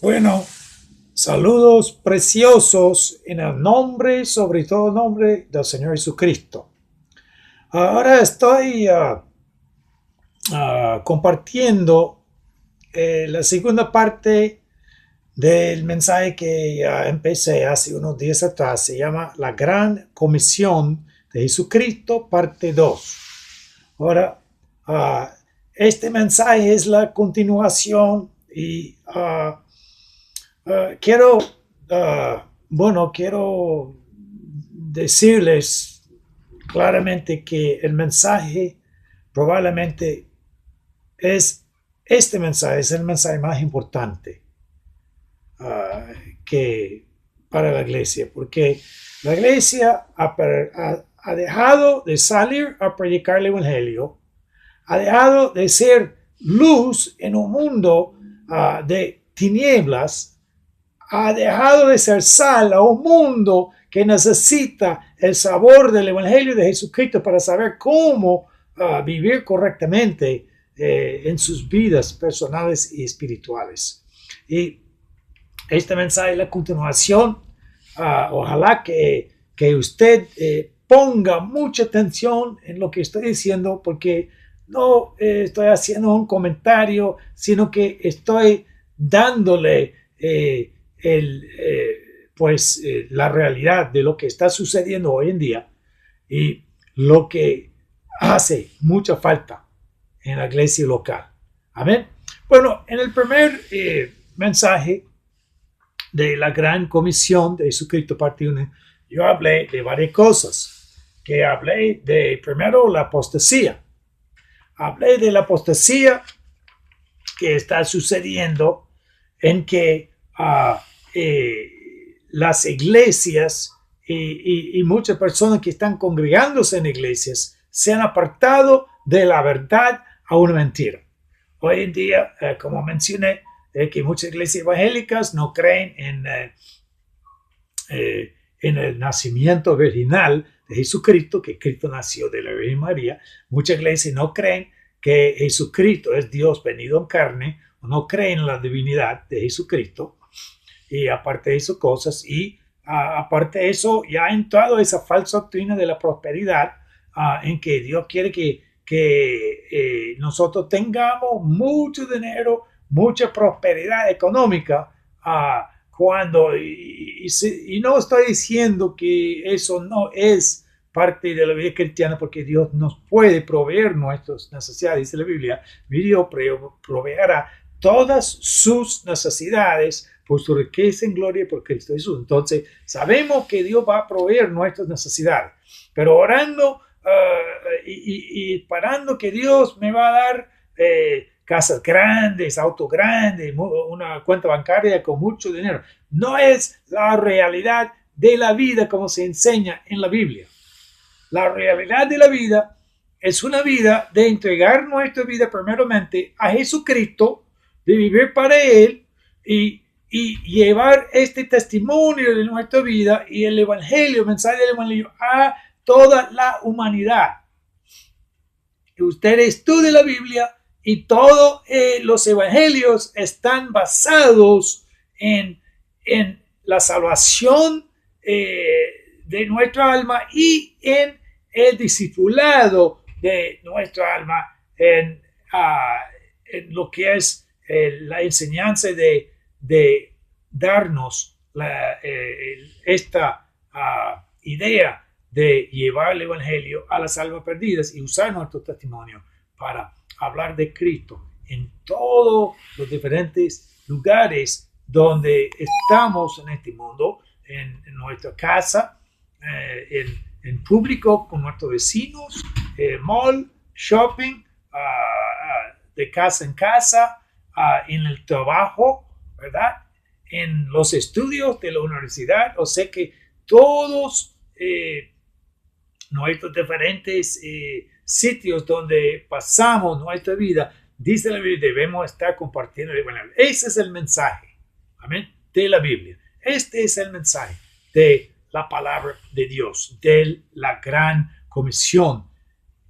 Bueno, saludos preciosos en el nombre, sobre todo el nombre del Señor Jesucristo. Ahora estoy compartiendo la segunda parte del mensaje que empecé hace unos días atrás. Se llama La Gran Comisión de Jesucristo, parte 2. Ahora, este mensaje es la continuación y quiero decirles claramente que el mensaje probablemente este mensaje es el mensaje más importante que para la iglesia, porque la iglesia ha dejado de salir a predicar el evangelio, ha dejado de ser luz en un mundo de tinieblas, ha dejado de ser sal a un mundo que necesita el sabor del evangelio de Jesucristo para saber cómo vivir correctamente en sus vidas personales y espirituales. Y este mensaje es la continuación. Ojalá que usted ponga mucha atención en lo que estoy diciendo, porque no estoy haciendo un comentario, sino que estoy dándole la realidad de lo que está sucediendo hoy en día y lo que hace mucha falta en la iglesia local. Amén. Bueno, en el primer mensaje de la Gran Comisión de Jesucristo, parte 1, yo hablé de varias cosas. Que hablé de, primero, la apostasía. Hablé de la apostasía que está sucediendo en que las iglesias y muchas personas que están congregándose en iglesias se han apartado de la verdad a una mentira. Hoy en día, como mencioné, que muchas iglesias evangélicas no creen en el nacimiento virginal de Jesucristo, que Cristo nació de la Virgen María. Muchas iglesias no creen que Jesucristo es Dios venido en carne, no creen en la divinidad de Jesucristo, y aparte de eso cosas, y aparte de eso ya ha entrado esa falsa doctrina de la prosperidad, en que Dios quiere que nosotros tengamos mucho dinero, mucha prosperidad económica, y no estoy diciendo que eso no es parte de la vida cristiana, porque Dios nos puede proveer nuestras necesidades. Dice la Biblia: mi Dios proveerá todas sus necesidades por su riqueza en gloria por Cristo Jesús. Entonces sabemos que Dios va a proveer nuestras necesidades, pero orando y esperando que Dios me va a dar casas grandes, autos grandes, una cuenta bancaria con mucho dinero, no es la realidad de la vida como se enseña en la Biblia. La realidad de la vida es una vida de entregar nuestra vida primeramente a Jesucristo, de vivir para Él y llevar este testimonio de nuestra vida y el evangelio, el mensaje del evangelio a toda la humanidad. Usted estudia la Biblia y todos los evangelios están basados en la salvación de nuestra alma y en el discipulado de nuestra alma, en lo que es la enseñanza de darnos esta idea de llevar el evangelio a las almas perdidas y usar nuestro testimonio para hablar de Cristo en todos los diferentes lugares donde estamos en este mundo, en nuestra casa, en público con nuestros vecinos, mall, shopping, de casa en casa, en el trabajo, ¿verdad? En los estudios de la universidad. O sea que todos nuestros diferentes sitios donde pasamos nuestra vida, dice la Biblia, debemos estar compartiendo el evangelio. Ese es el mensaje, amén, de la Biblia. Este es el mensaje de la palabra de Dios, de la gran comisión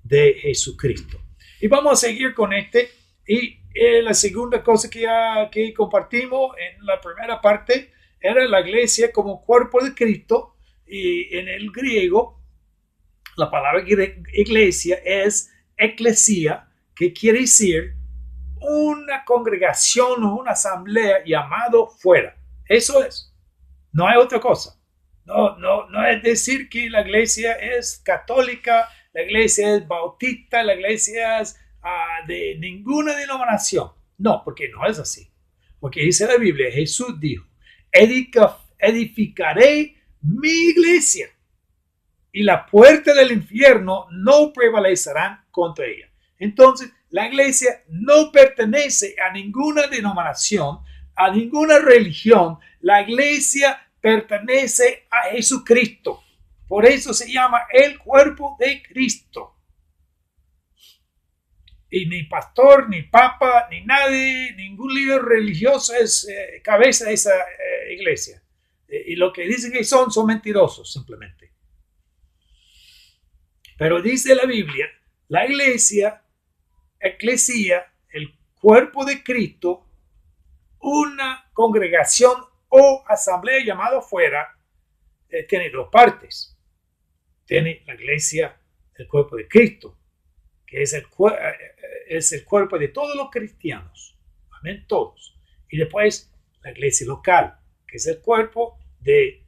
de Jesucristo. Y vamos a seguir con y La segunda cosa que compartimos en la primera parte era la iglesia como cuerpo de Cristo, y en el griego la palabra iglesia es eclesia, que quiere decir una congregación o una asamblea llamado fuera. Eso es. No hay otra cosa. No es decir que la iglesia es católica, la iglesia es bautista, la iglesia es de ninguna denominación. No, porque no es así. Porque dice la Biblia, Jesús dijo, edificaré mi iglesia y la puerta del infierno no prevalecerán contra ella. Entonces, la iglesia no pertenece a ninguna denominación, a ninguna religión. La iglesia pertenece a Jesucristo. Por eso se llama el cuerpo de Cristo. Y ni pastor, ni papa, ni nadie, ningún líder religioso es cabeza de esa iglesia. Y lo que dicen que son mentirosos simplemente. Pero dice la Biblia, la iglesia, eclesia, el cuerpo de Cristo, una congregación o asamblea llamada fuera, tiene dos partes. Tiene la iglesia, el cuerpo de Cristo, que es el cuerpo de todos los cristianos. Amén, todos. Y después la iglesia local, que es el cuerpo de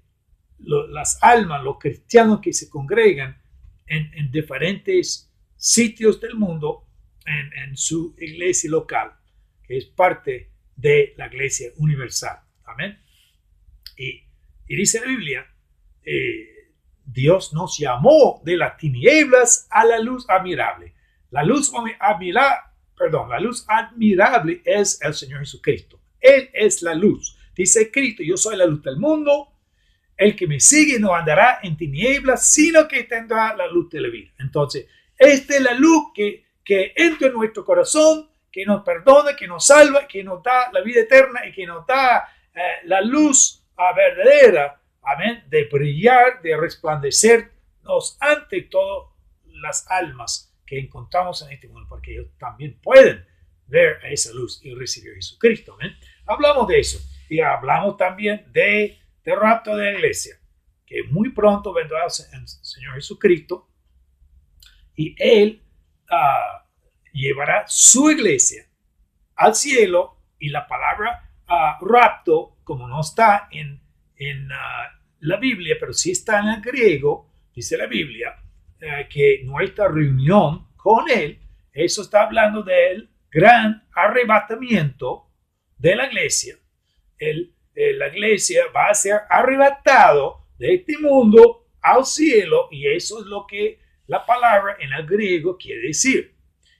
las almas, los cristianos que se congregan en diferentes sitios del mundo en su iglesia local, que es parte de la iglesia universal. Amén. Y dice la Biblia, Dios nos llamó de las tinieblas a la luz admirable. La luz admirable es el Señor Jesucristo. Él es la luz. Dice Cristo, yo soy la luz del mundo. El que me sigue no andará en tinieblas, sino que tendrá la luz de la vida. Entonces, esta es la luz que entra en nuestro corazón, que nos perdona, que nos salva, que nos da la vida eterna y que nos da la luz verdadera, amén, de brillar, de resplandecernos ante todas las almas que encontramos en este mundo, porque ellos también pueden ver a esa luz y recibir a Jesucristo. Amén. Hablamos de eso y hablamos también del rapto de la iglesia, que muy pronto vendrá el Señor Jesucristo y Él llevará su iglesia al cielo, y la palabra rapto, como no está en la Biblia, pero sí está en el griego, dice la Biblia, que nuestra reunión con Él, eso está hablando del gran arrebatamiento de la iglesia. La iglesia va a ser arrebatado de este mundo al cielo, y eso es lo que la palabra en el griego quiere decir.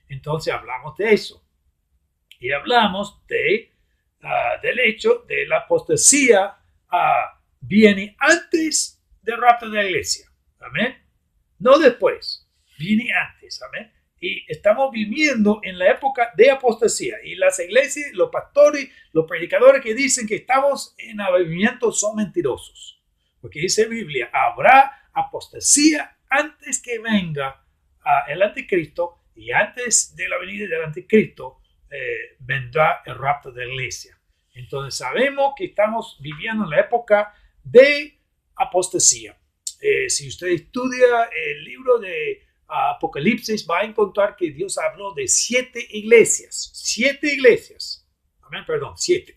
Entonces hablamos de eso. Y hablamos del hecho de la apostasía viene antes del rapto de la iglesia. Amén. No después. Viene antes. Amén. Y estamos viviendo en la época de apostasía. Y las iglesias, los pastores, los predicadores que dicen que estamos en avivamiento son mentirosos. Porque dice la Biblia, habrá apostasía antes que venga el anticristo, y antes de la venida del anticristo vendrá el rapto de la iglesia. Entonces sabemos que estamos viviendo en la época de apostasía. Si usted estudia el libro de Apocalipsis, va a encontrar que Dios habló de 7 iglesias. 7 iglesias. Amén, perdón, 7.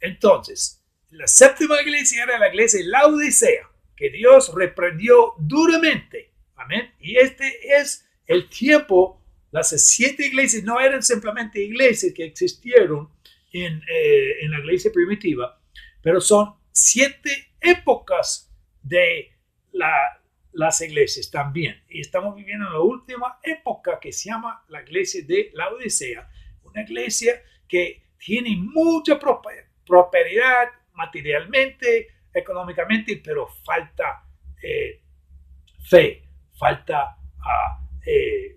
Entonces, la séptima iglesia era la iglesia de Laodicea, que Dios reprendió duramente. Amén. Y este es el tiempo. Las 7 iglesias no eran simplemente iglesias que existieron en la iglesia primitiva, pero son 7 épocas de las iglesias también. Y estamos viviendo en la última época, que se llama la iglesia de Laodicea, una iglesia que tiene mucha prosperidad materialmente, económicamente, pero falta fe, falta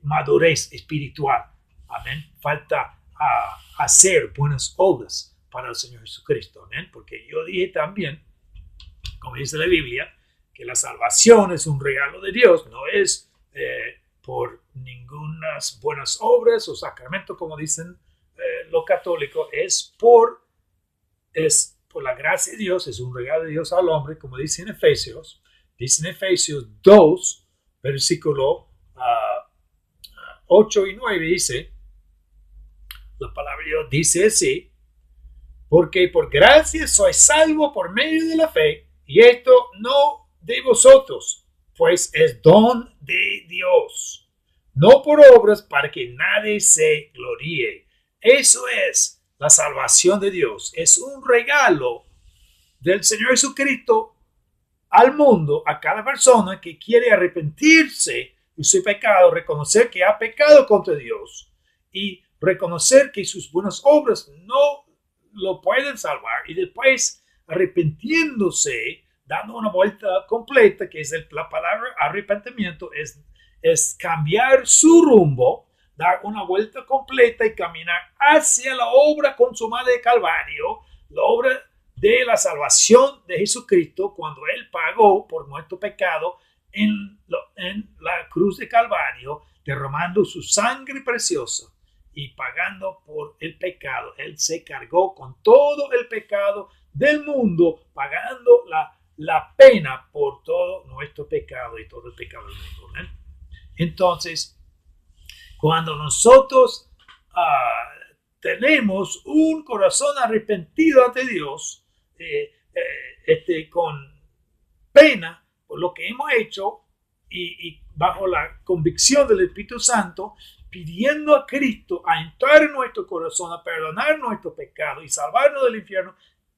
madurez espiritual. Amén. Falta hacer buenas obras para el Señor Jesucristo. Amén. Porque yo dije también, como dice la Biblia, que la salvación es un regalo de Dios, no es por ninguna buenas obras o sacramentos, como dicen lo católico es por la gracia de Dios, es un regalo de Dios al hombre, como dice en Efesios 2, versículo 8 y 9, dice, la palabra de Dios dice así, porque por gracia sois salvo por medio de la fe, y esto no de vosotros, pues es don de Dios, no por obras para que nadie se gloríe. Eso es la salvación de Dios, es un regalo del Señor Jesucristo al mundo, a cada persona que quiere arrepentirse de su pecado, reconocer que ha pecado contra Dios y reconocer que sus buenas obras no lo pueden salvar, y después arrepintiéndose, dando una vuelta completa, que es la palabra arrepentimiento, es cambiar su rumbo, dar una vuelta completa y caminar hacia la obra consumada de Calvario, la obra de la salvación de Jesucristo, cuando Él pagó por nuestro pecado en la cruz de Calvario, derramando su sangre preciosa y pagando por el pecado. Él se cargó con todo el pecado del mundo, pagando la pena por todo nuestro pecado y todo el pecado del mundo, ¿eh? Entonces, cuando nosotros tenemos un corazón arrepentido ante Dios, con pena por lo que hemos hecho y bajo la convicción del Espíritu Santo, pidiendo a Cristo a entrar en nuestro corazón, a perdonar nuestro pecado y salvarnos del infierno,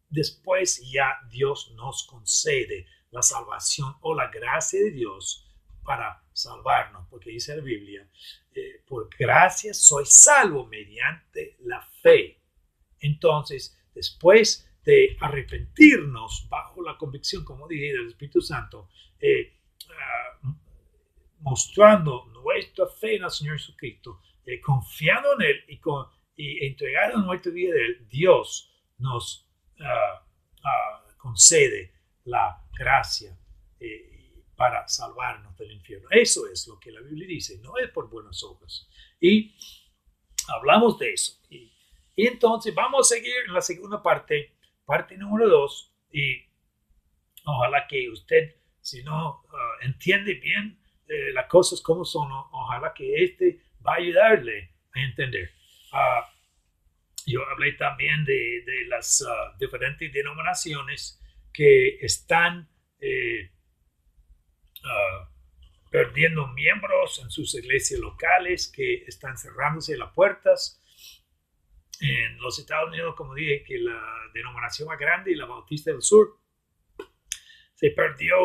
después ya Dios nos concede la salvación o la gracia de Dios para salvarnos, porque dice la Biblia, por gracia soy salvo mediante la fe. Entonces, después de arrepentirnos bajo la convicción, como dije, del Espíritu Santo, mostrando nuestra fe en el Señor Jesucristo, confiando en Él y entregando nuestra vida a Él, Dios nos concede la gracia para salvarnos del infierno. Eso es lo que la Biblia dice, no es por buenas obras. Y hablamos de eso. Y entonces vamos a seguir en la segunda parte número 2, y ojalá que usted, si no entiende bien las cosas como son, ojalá que va a ayudarle a entender. Yo hablé también de las diferentes denominaciones que están perdiendo miembros en sus iglesias locales, que están cerrándose las puertas. En los Estados Unidos, como dije, que la denominación más grande, la Bautista del Sur, se perdió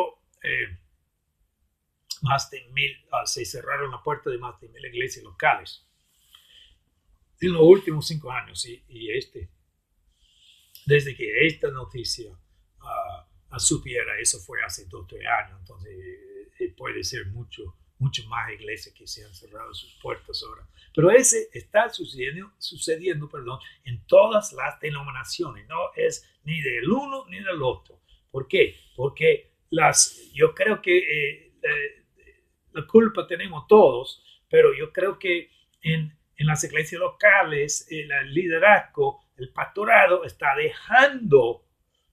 más de 1,000, se cerraron la puerta de más de 1,000 iglesias locales en los últimos 5 años. Desde que esta noticia supiera, eso fue hace 2 o 3 años, entonces puede ser mucho más iglesias que se han cerrado sus puertas ahora. Pero ese está sucediendo, en todas las denominaciones, no es ni del uno ni del otro. ¿Por qué? Porque yo creo que la culpa tenemos todos, pero yo creo que en las iglesias locales el liderazgo, el pastorado está dejando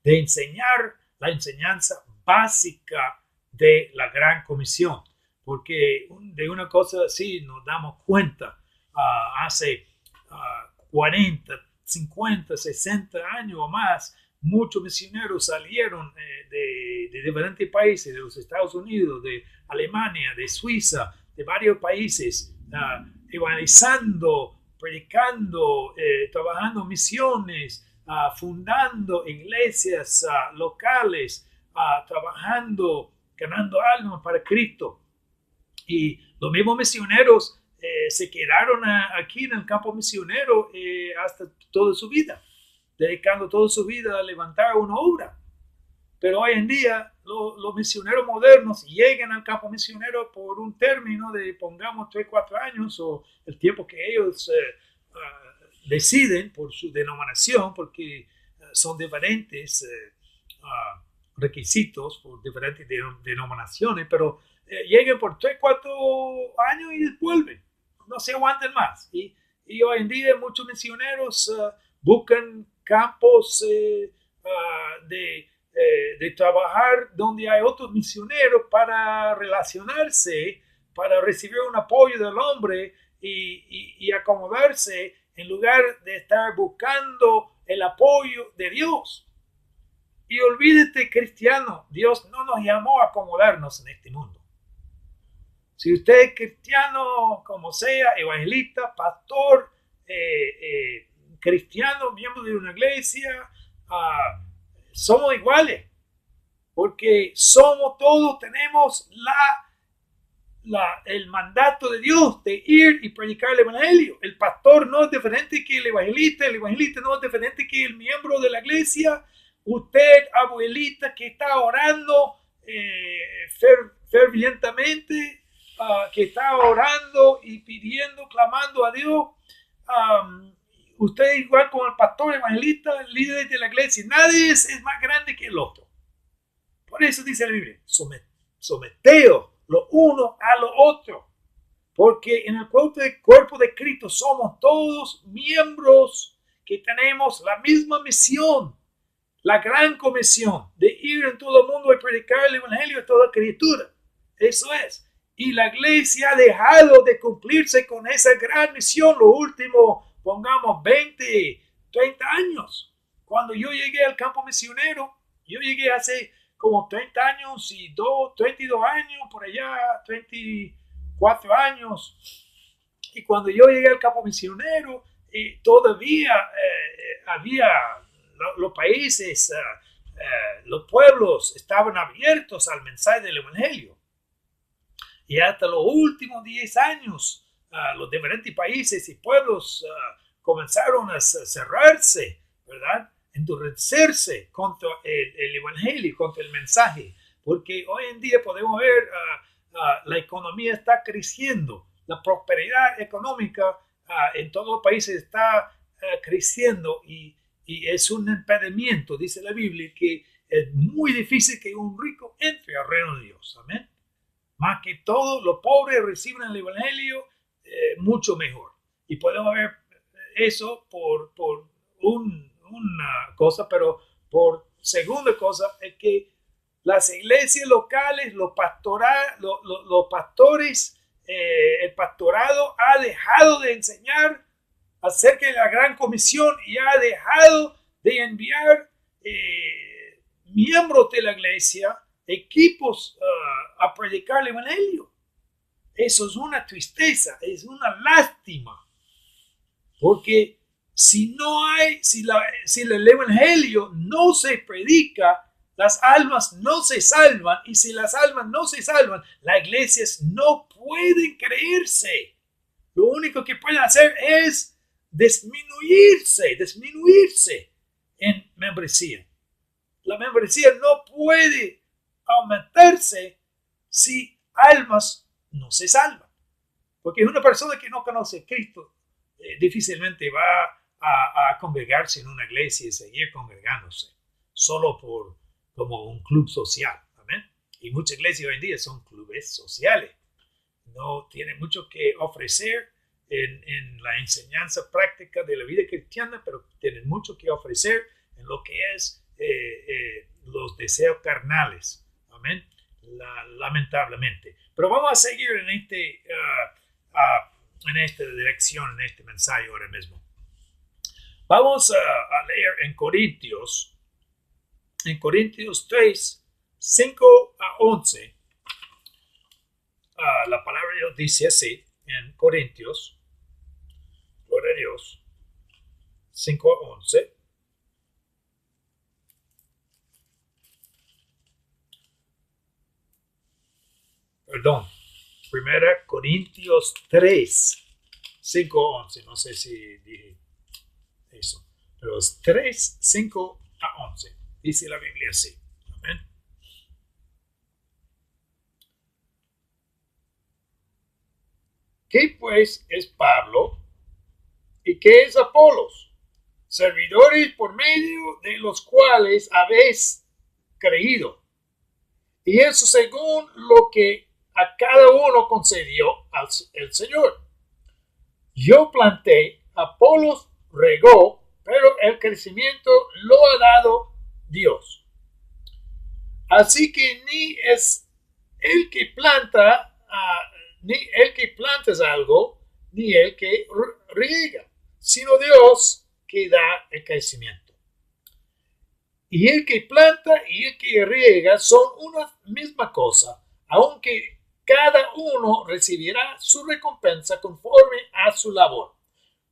de enseñar la enseñanza básica de la Gran Comisión, porque de una cosa así nos damos cuenta. Hace 40, 50, 60 años o más, muchos misioneros salieron de diferentes países, de los Estados Unidos, de Alemania, de Suiza, de varios países, evangelizando, predicando, trabajando misiones, fundando iglesias locales, trabajando, ganando almas para Cristo. Y los mismos misioneros se quedaron aquí en el campo misionero hasta toda su vida, dedicando toda su vida a levantar una obra. Pero hoy en día los misioneros modernos llegan al campo misionero por un término de, pongamos, 3 o 4 años, o el tiempo que ellos deciden por su denominación, porque son diferentes requisitos por diferentes denominaciones, pero llegan por 3 o 4 años y vuelven, no se aguantan más. Y Y hoy en día muchos misioneros buscan campos de trabajar donde hay otros misioneros para relacionarse, para recibir un apoyo del hombre y acomodarse en lugar de estar buscando el apoyo de Dios. Y olvídate, cristiano, Dios no nos llamó a acomodarnos en este mundo. Si usted es cristiano, como sea, evangelista, pastor, cristiano, miembro de una iglesia, somos iguales, porque somos todos, tenemos el mandato de Dios de ir y predicar el evangelio. El pastor no es diferente que el evangelista no es diferente que el miembro de la iglesia. Usted, abuelita, que está orando fervientemente, que está orando y pidiendo, clamando a Dios, usted igual como el pastor, evangelista, líder de la iglesia, nadie es más grande que el otro. Por eso dice la Biblia, someteos lo uno a lo otro, porque en el cuerpo de Cristo somos todos miembros que tenemos la misma misión, la gran comisión de ir en todo el mundo y predicar el evangelio a toda criatura. Eso es. Y la iglesia ha dejado de cumplirse con esa gran misión los últimos, pongamos, 20, 30 años. Cuando yo llegué al campo misionero, yo llegué hace como 30 años y 32 años, por allá 34 años. Y cuando yo llegué al campo misionero, todavía había los países, los pueblos estaban abiertos al mensaje del evangelio. Y hasta los últimos 10 años, los diferentes países y pueblos comenzaron a cerrarse, ¿verdad? Endurecerse contra el evangelio, contra el mensaje. Porque hoy en día podemos ver la economía está creciendo, la prosperidad económica en todos los países está creciendo y es un impedimento, dice la Biblia, que es muy difícil que un rico entre al reino de Dios. Amén. Más que todo, los pobres reciben el evangelio mucho mejor. Y podemos ver eso por una cosa, pero por segunda cosa es que las iglesias locales, los pastores, el pastorado ha dejado de enseñar acerca de la gran comisión y ha dejado de enviar miembros de la iglesia, equipos a predicar el evangelio. Eso es una tristeza, es una lástima, porque si el evangelio no se predica, las almas no se salvan, y si las almas no se salvan, las iglesias no pueden creerse. Lo único que pueden hacer es disminuirse en membresía. La membresía no puede aumentarse si almas no se salvan. Porque una persona que no conoce a Cristo difícilmente va a congregarse en una iglesia y seguir congregándose solo como un club social. ¿Amén? Y muchas iglesias hoy en día son clubes sociales. No tienen mucho que ofrecer en la enseñanza práctica de la vida cristiana, pero tienen mucho que ofrecer en lo que es los deseos carnales. Amén. Lamentablemente. Pero vamos a seguir en esta dirección, en este mensaje ahora mismo. Vamos a leer en Corintios 3, 5 a 11. La palabra de Dios dice así, en Corintios, gloria a Dios, 5 a 11. Perdón, 1 Corintios 3, 5 a 11. No sé si dije eso, pero es 3, 5 a 11. Dice la Biblia así. Amén. ¿Qué pues es Pablo y qué es Apolos? Servidores por medio de los cuales habéis creído. Y eso según lo que a cada uno concedió el Señor. Yo planté, Apolos regó, pero el crecimiento lo ha dado Dios. Así que ni es el que planta, ni el que plantas algo, ni el que riega, sino Dios que da el crecimiento. Y el que planta y el que riega son una misma cosa, aunque cada uno recibirá su recompensa conforme a su labor.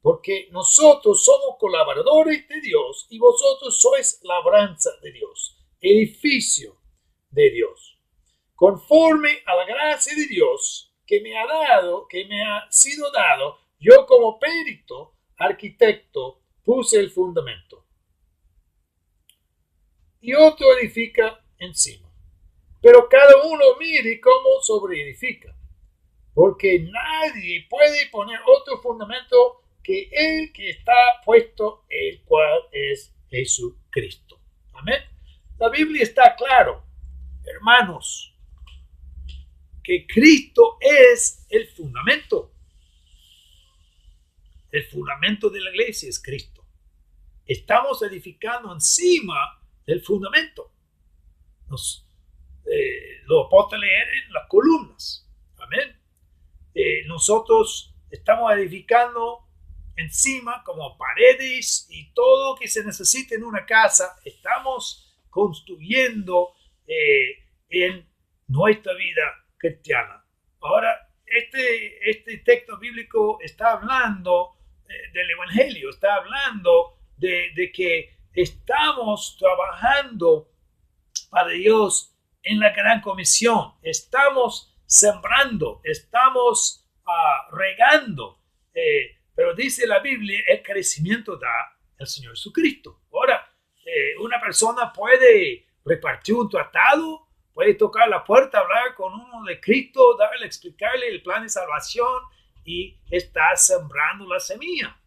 Porque nosotros somos colaboradores de Dios y vosotros sois labranza de Dios, edificio de Dios, conforme a la gracia de Dios que me ha sido dado. Yo como perito, arquitecto, puse el fundamento y otro edifica encima. Pero cada uno mire cómo sobreedifica, porque nadie puede poner otro fundamento que el que está puesto, el cual es Jesucristo. Amén. La Biblia está claro, hermanos, que Cristo es el fundamento. El fundamento de la iglesia es Cristo. Estamos edificando encima del fundamento. Lo puedo leer en las columnas. Amén. Nosotros estamos edificando encima como paredes y todo lo que se necesite en una casa. Estamos construyendo en nuestra vida cristiana. Ahora, este texto bíblico está hablando del Evangelio, está hablando de que estamos trabajando para Dios en la gran comisión, estamos sembrando, estamos regando, pero dice la Biblia, el crecimiento da el Señor Jesucristo. Ahora, una persona puede repartir un tratado, puede tocar la puerta, hablar con uno de Cristo, darle, explicarle el plan de salvación y está sembrando la semilla.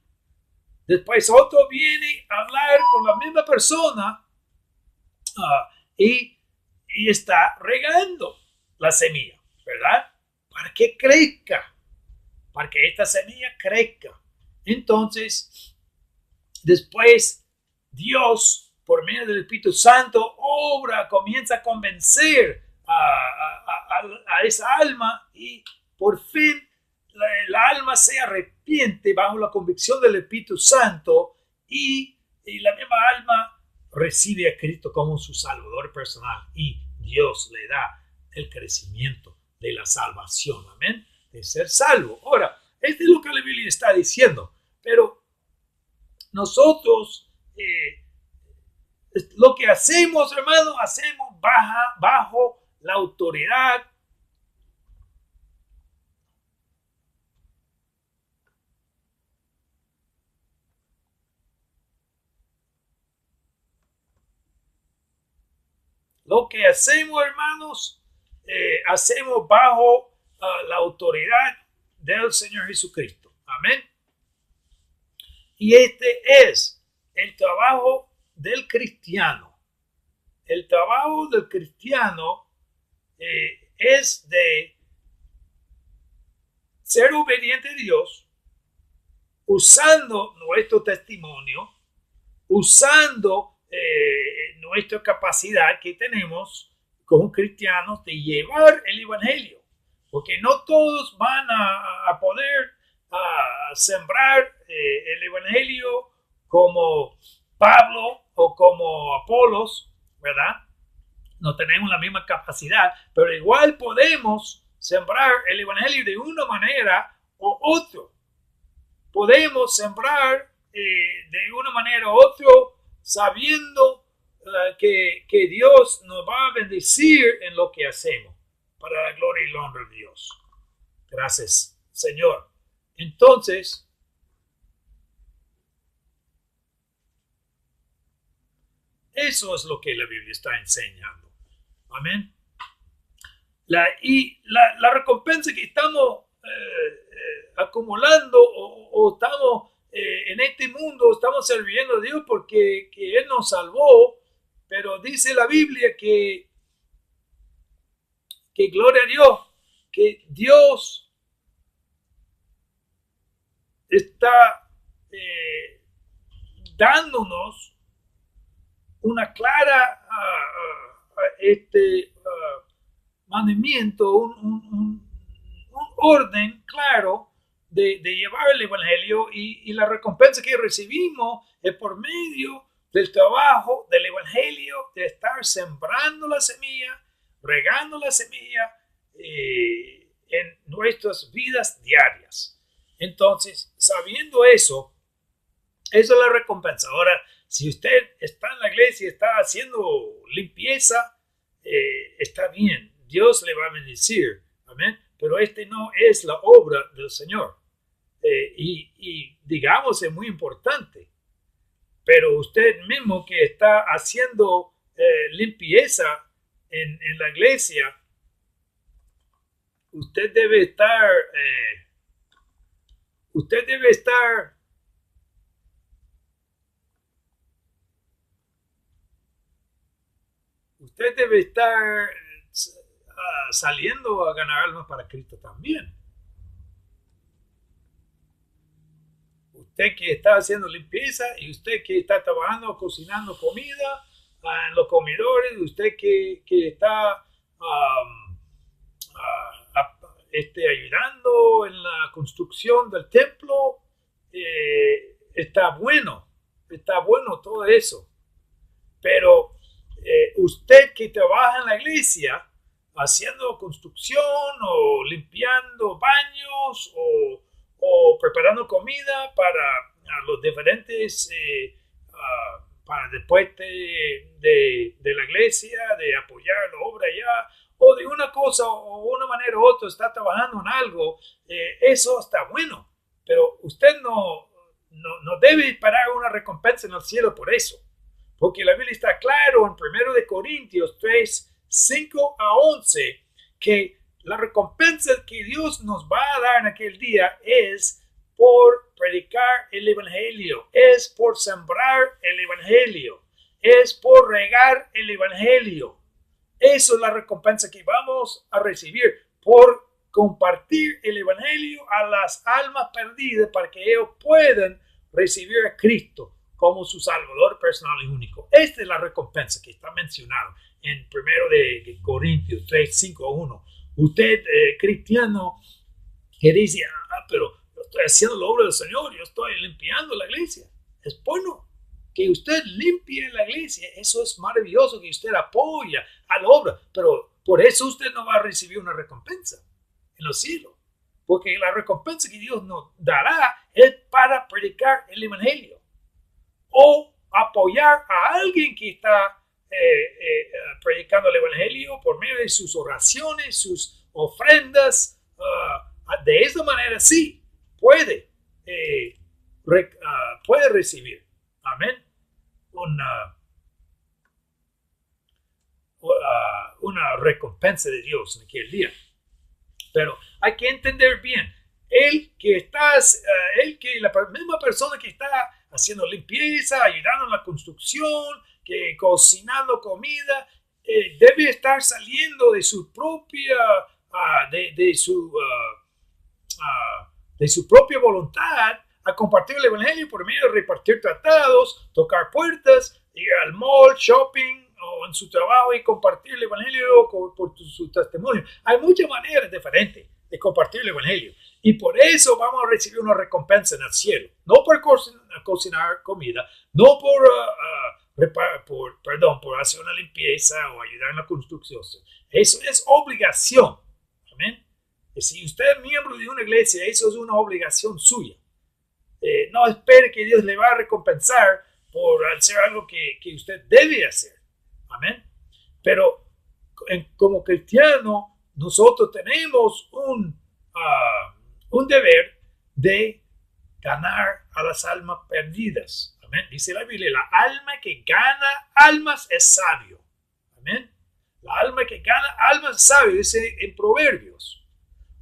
Después otro viene a hablar con la misma persona y está regando la semilla, ¿verdad? Para que crezca, para que esta semilla crezca. Entonces, después Dios, por medio del Espíritu Santo, comienza a convencer a esa alma y por fin la alma se arrepiente bajo la convicción del Espíritu Santo y la misma alma recibe a Cristo como su Salvador personal y Dios le da el crecimiento de la salvación, amén, de ser salvo. Ahora, esto es lo que la Biblia está diciendo, pero nosotros lo que hacemos, hermano, hacemos bajo la autoridad Lo que hacemos, hermanos, hacemos bajo la autoridad del Señor Jesucristo. Amén. Y este es el trabajo del cristiano. El trabajo del cristiano es de ser obediente a Dios, usando nuestro testimonio, usando nuestra capacidad que tenemos como cristianos de llevar el Evangelio, porque no todos van a poder sembrar el Evangelio como Pablo o como Apolos, ¿verdad? No tenemos la misma capacidad, pero igual podemos sembrar el Evangelio de una manera u otra. Podemos sembrar de una manera u otra sabiendo que Dios nos va a bendecir en lo que hacemos para la gloria y la honra de Dios. Gracias, Señor. Entonces, eso es lo que la Biblia está enseñando. Amén. La recompensa que estamos acumulando o estamos en este mundo, estamos sirviendo a Dios porque Él nos salvó, pero dice la Biblia que gloria a Dios, que Dios está dándonos una clara mandamiento, un orden claro de llevar el evangelio, y la recompensa que recibimos es por medio del trabajo del evangelio, de estar sembrando la semilla, regando la semilla en nuestras vidas diarias. Entonces, sabiendo eso, esa es la recompensa. Ahora, si usted está en la iglesia y está haciendo limpieza, está bien, Dios le va a bendecir, amén. Pero no es la obra del Señor. Y digamos, es muy importante. Pero usted mismo que está haciendo limpieza en la iglesia, usted debe estar usted debe estar saliendo a ganar almas para Cristo también. Usted que está haciendo limpieza, y usted que está trabajando, cocinando comida en los comedores, usted que está ayudando en la construcción del templo, está bueno todo eso. Pero usted que trabaja en la iglesia haciendo construcción o limpiando baños o preparando comida para los diferentes, para después de la iglesia, de apoyar la obra allá, o de una cosa o una manera u otra está trabajando en algo, eso está bueno, pero usted no debe esperar una recompensa en el cielo por eso, porque la Biblia está claro en 1 de Corintios 3, 5 a 11, que la recompensa que Dios nos va a dar en aquel día es por predicar el evangelio, es por sembrar el evangelio, es por regar el evangelio. Eso es la recompensa que vamos a recibir por compartir el evangelio a las almas perdidas, para que ellos puedan recibir a Cristo como su Salvador personal y único. Esta es la recompensa que está mencionada en 1 de Corintios 3, 5 a 1. Usted, cristiano, que dice, pero yo estoy haciendo la obra del Señor, yo estoy limpiando la iglesia. Es bueno que usted limpie la iglesia, eso es maravilloso, que usted apoya a la obra, pero por eso usted no va a recibir una recompensa en los cielos, porque la recompensa que Dios nos dará es para predicar el evangelio o apoyar a alguien que está predicando el evangelio por medio de sus oraciones, sus ofrendas. De esa manera sí puede recibir, amén, una recompensa de Dios en aquel día. Pero hay que entender bien, la misma persona que está haciendo limpieza, ayudando en la construcción, que cocinando comida, debe estar saliendo de su propia de su propia voluntad a compartir el evangelio por medio de repartir tratados, tocar puertas, ir al mall, shopping o en su trabajo y compartir el evangelio por su testimonio. Hay muchas maneras diferentes de compartir el evangelio, y por eso vamos a recibir una recompensa en el cielo, no por cocinar comida, no por hacer una limpieza o ayudar en la construcción. Eso es obligación. Amén. Si usted es miembro de una iglesia, eso es una obligación suya. No espere que Dios le va a recompensar por hacer algo que usted debe hacer. Amén. Pero como cristiano, nosotros tenemos un deber de ganar a las almas perdidas. Amén. Dice la Biblia, la alma que gana almas es sabio. Amén. La alma que gana almas es sabio, dice en Proverbios.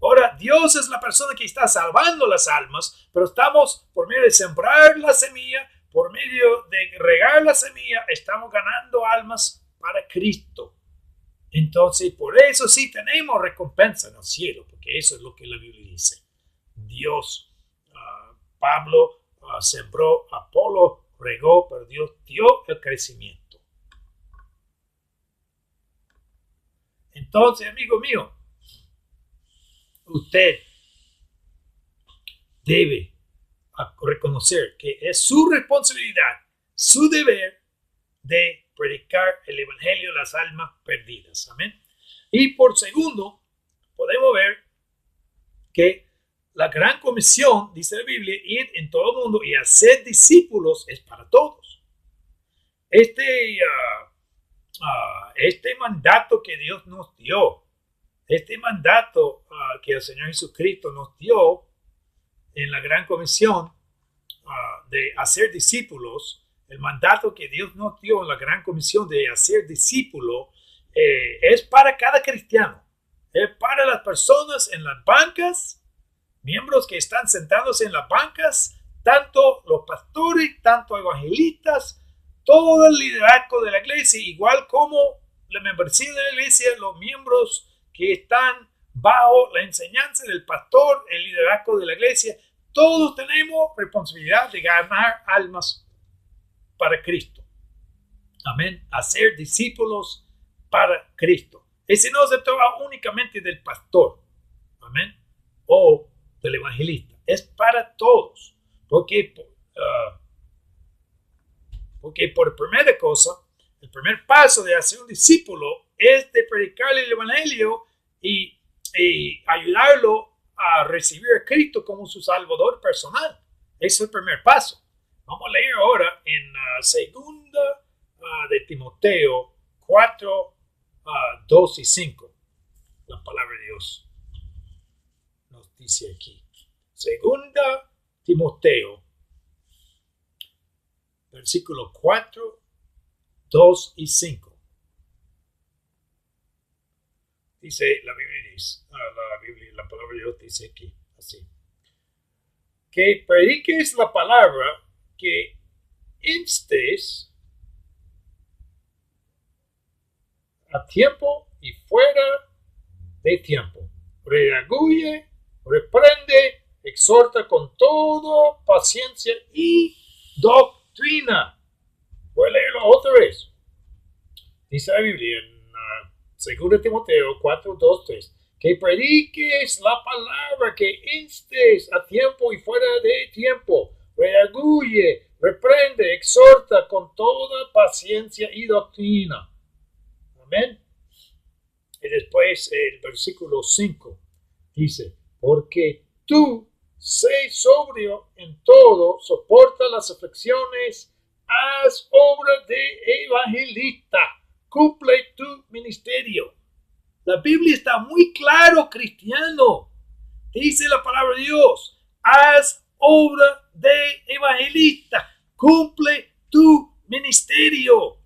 Ahora, Dios es la persona que está salvando las almas, pero estamos, por medio de sembrar la semilla, por medio de regar la semilla, estamos ganando almas para Cristo. Entonces, por eso sí tenemos recompensa en el cielo, porque eso es lo que la Biblia dice. Dios, Pablo sembró, Apolo regó, pero Dios dio el crecimiento. Entonces, amigo mío, usted debe reconocer que es su responsabilidad, su deber de predicar el evangelio a las almas perdidas. Amén. Y por segundo, podemos ver que la gran comisión, dice la Biblia, ir en todo el mundo y hacer discípulos es para todos. Este mandato que Dios nos dio, este mandato que el Señor Jesucristo nos dio en la gran comisión de hacer discípulos, el mandato que Dios nos dio en la gran comisión de hacer discípulos es para cada cristiano, es para las personas en las bancas, miembros que están sentados en las bancas, tanto los pastores, tanto evangelistas, todo el liderazgo de la iglesia, igual como la membresía de la iglesia, los miembros que están bajo la enseñanza del pastor, el liderazgo de la iglesia. Todos tenemos responsabilidad de ganar almas para Cristo. Amén. Hacer discípulos para Cristo. Ese no se trata únicamente del pastor. Amén. O del evangelista. Es para todos. Porque por primera cosa, el primer paso de hacer un discípulo es de predicarle el evangelio y ayudarlo a recibir a Cristo como su salvador personal. Ese es el primer paso. Vamos a leer ahora en segunda de Timoteo 4, 2 y 5. La palabra de Dios nos dice aquí. Segunda Timoteo, versículo 4, 2 y 5. Dice la Biblia, la palabra de Dios dice aquí, así. Que prediques la palabra, que instes a tiempo y fuera de tiempo. Redarguye, reprende, exhorta con toda paciencia y doctrina. Voy a leerlo otra vez. Dice la Biblia en 2 Timoteo 4, 2, 3. Que prediques la palabra, que instes a tiempo y fuera de tiempo. Redarguye, reprende, exhorta con toda paciencia y doctrina. Amén. Y después el versículo 5 dice, porque tú sé sobrio en todo, soporta las aflicciones, haz obra de evangelista, cumple tu ministerio. La Biblia está muy claro, cristiano. Dice la palabra de Dios, haz obra de evangelista, cumple tu ministerio.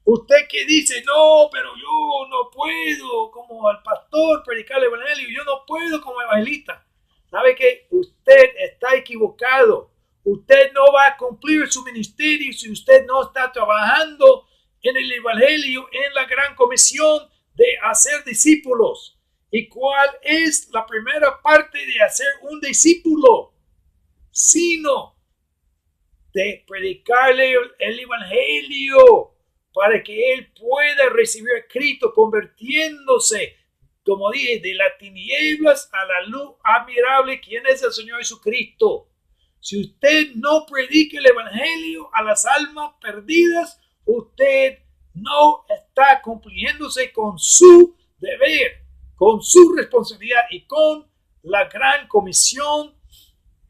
Usted que dice, no, pero yo no puedo como al pastor predicar el evangelio, yo no puedo como evangelista. ¿Sabe qué? Usted está equivocado. Usted no va a cumplir su ministerio si usted no está trabajando en el evangelio, en la gran comisión de hacer discípulos. ¿Y cuál es la primera parte de hacer un discípulo? Sino de predicarle el evangelio para que él pueda recibir a Cristo, convirtiéndose, como dije, de las tinieblas a la luz admirable, quien es el Señor Jesucristo. Si usted no predica el evangelio a las almas perdidas, usted no está cumpliéndose con su deber, con su responsabilidad y con la gran comisión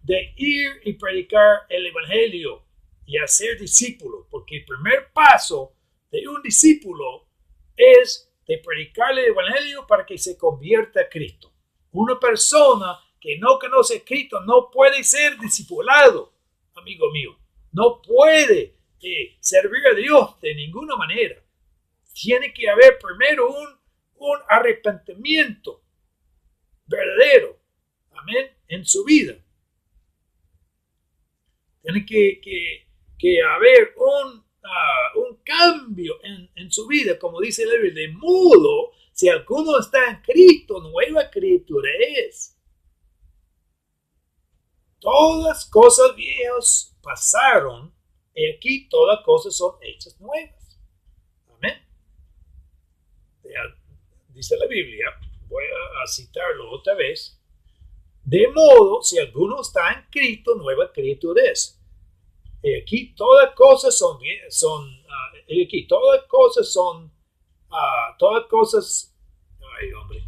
de ir y predicar el evangelio y hacer discípulos, porque el primer paso de un discípulo es de predicarle el evangelio para que se convierta a Cristo. Una persona que no conoce a Cristo no puede ser discipulado, amigo mío. No puede servir a Dios de ninguna manera. Tiene que haber primero un arrepentimiento verdadero, amén, en su vida. Tiene que haber un cambio en su vida, como dice la Biblia, de modo, si alguno está en Cristo, nueva criatura es. todas cosas viejas pasaron, y aquí todas cosas son hechas nuevas. Amén. Dice la Biblia, voy a citarlo otra vez. De modo, si alguno está en Cristo, nueva criatura es. Y aquí todas cosas aquí todas cosas son, todas cosas, ay hombre,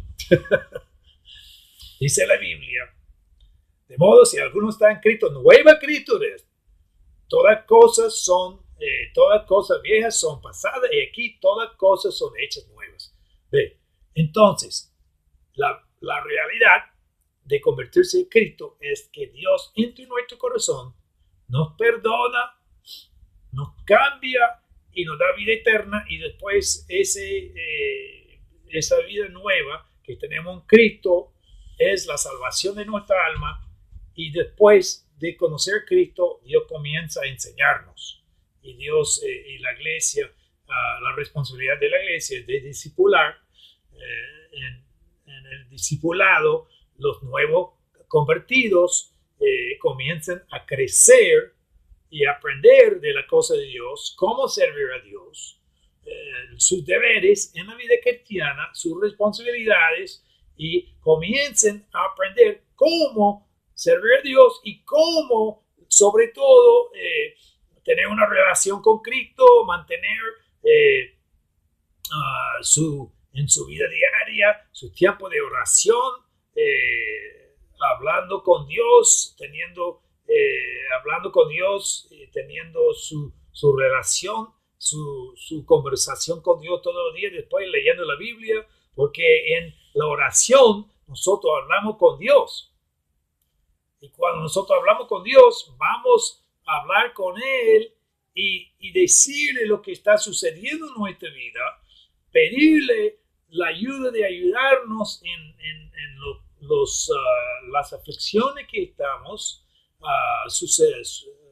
dice la Biblia, de modo si alguno está en Cristo, nueva criatura es. Todas cosas viejas son pasadas y aquí todas cosas son hechas nuevas. ¿Ve? Entonces, la realidad de convertirse en Cristo es que Dios entra en nuestro corazón, nos perdona, nos cambia y nos da vida eterna, y después esa vida nueva que tenemos en Cristo es la salvación de nuestra alma, y después de conocer a Cristo, Dios comienza a enseñarnos, y Dios y la iglesia, la responsabilidad de la iglesia es de discipular. En el discipulado, los nuevos convertidos comienzan a crecer y aprender de la cosa de Dios, cómo servir a Dios, sus deberes en la vida cristiana, sus responsabilidades, y comiencen a aprender cómo servir a Dios y cómo, sobre todo, tener una relación con Cristo, mantener en su vida diaria su tiempo de oración, hablando con Dios, teniendo su relación, su conversación con Dios todos los días, después leyendo la Biblia, porque en la oración nosotros hablamos con Dios. Y cuando nosotros hablamos con Dios, vamos a hablar con Él y decirle lo que está sucediendo en nuestra vida, pedirle la ayuda de ayudarnos en las aflicciones que estamos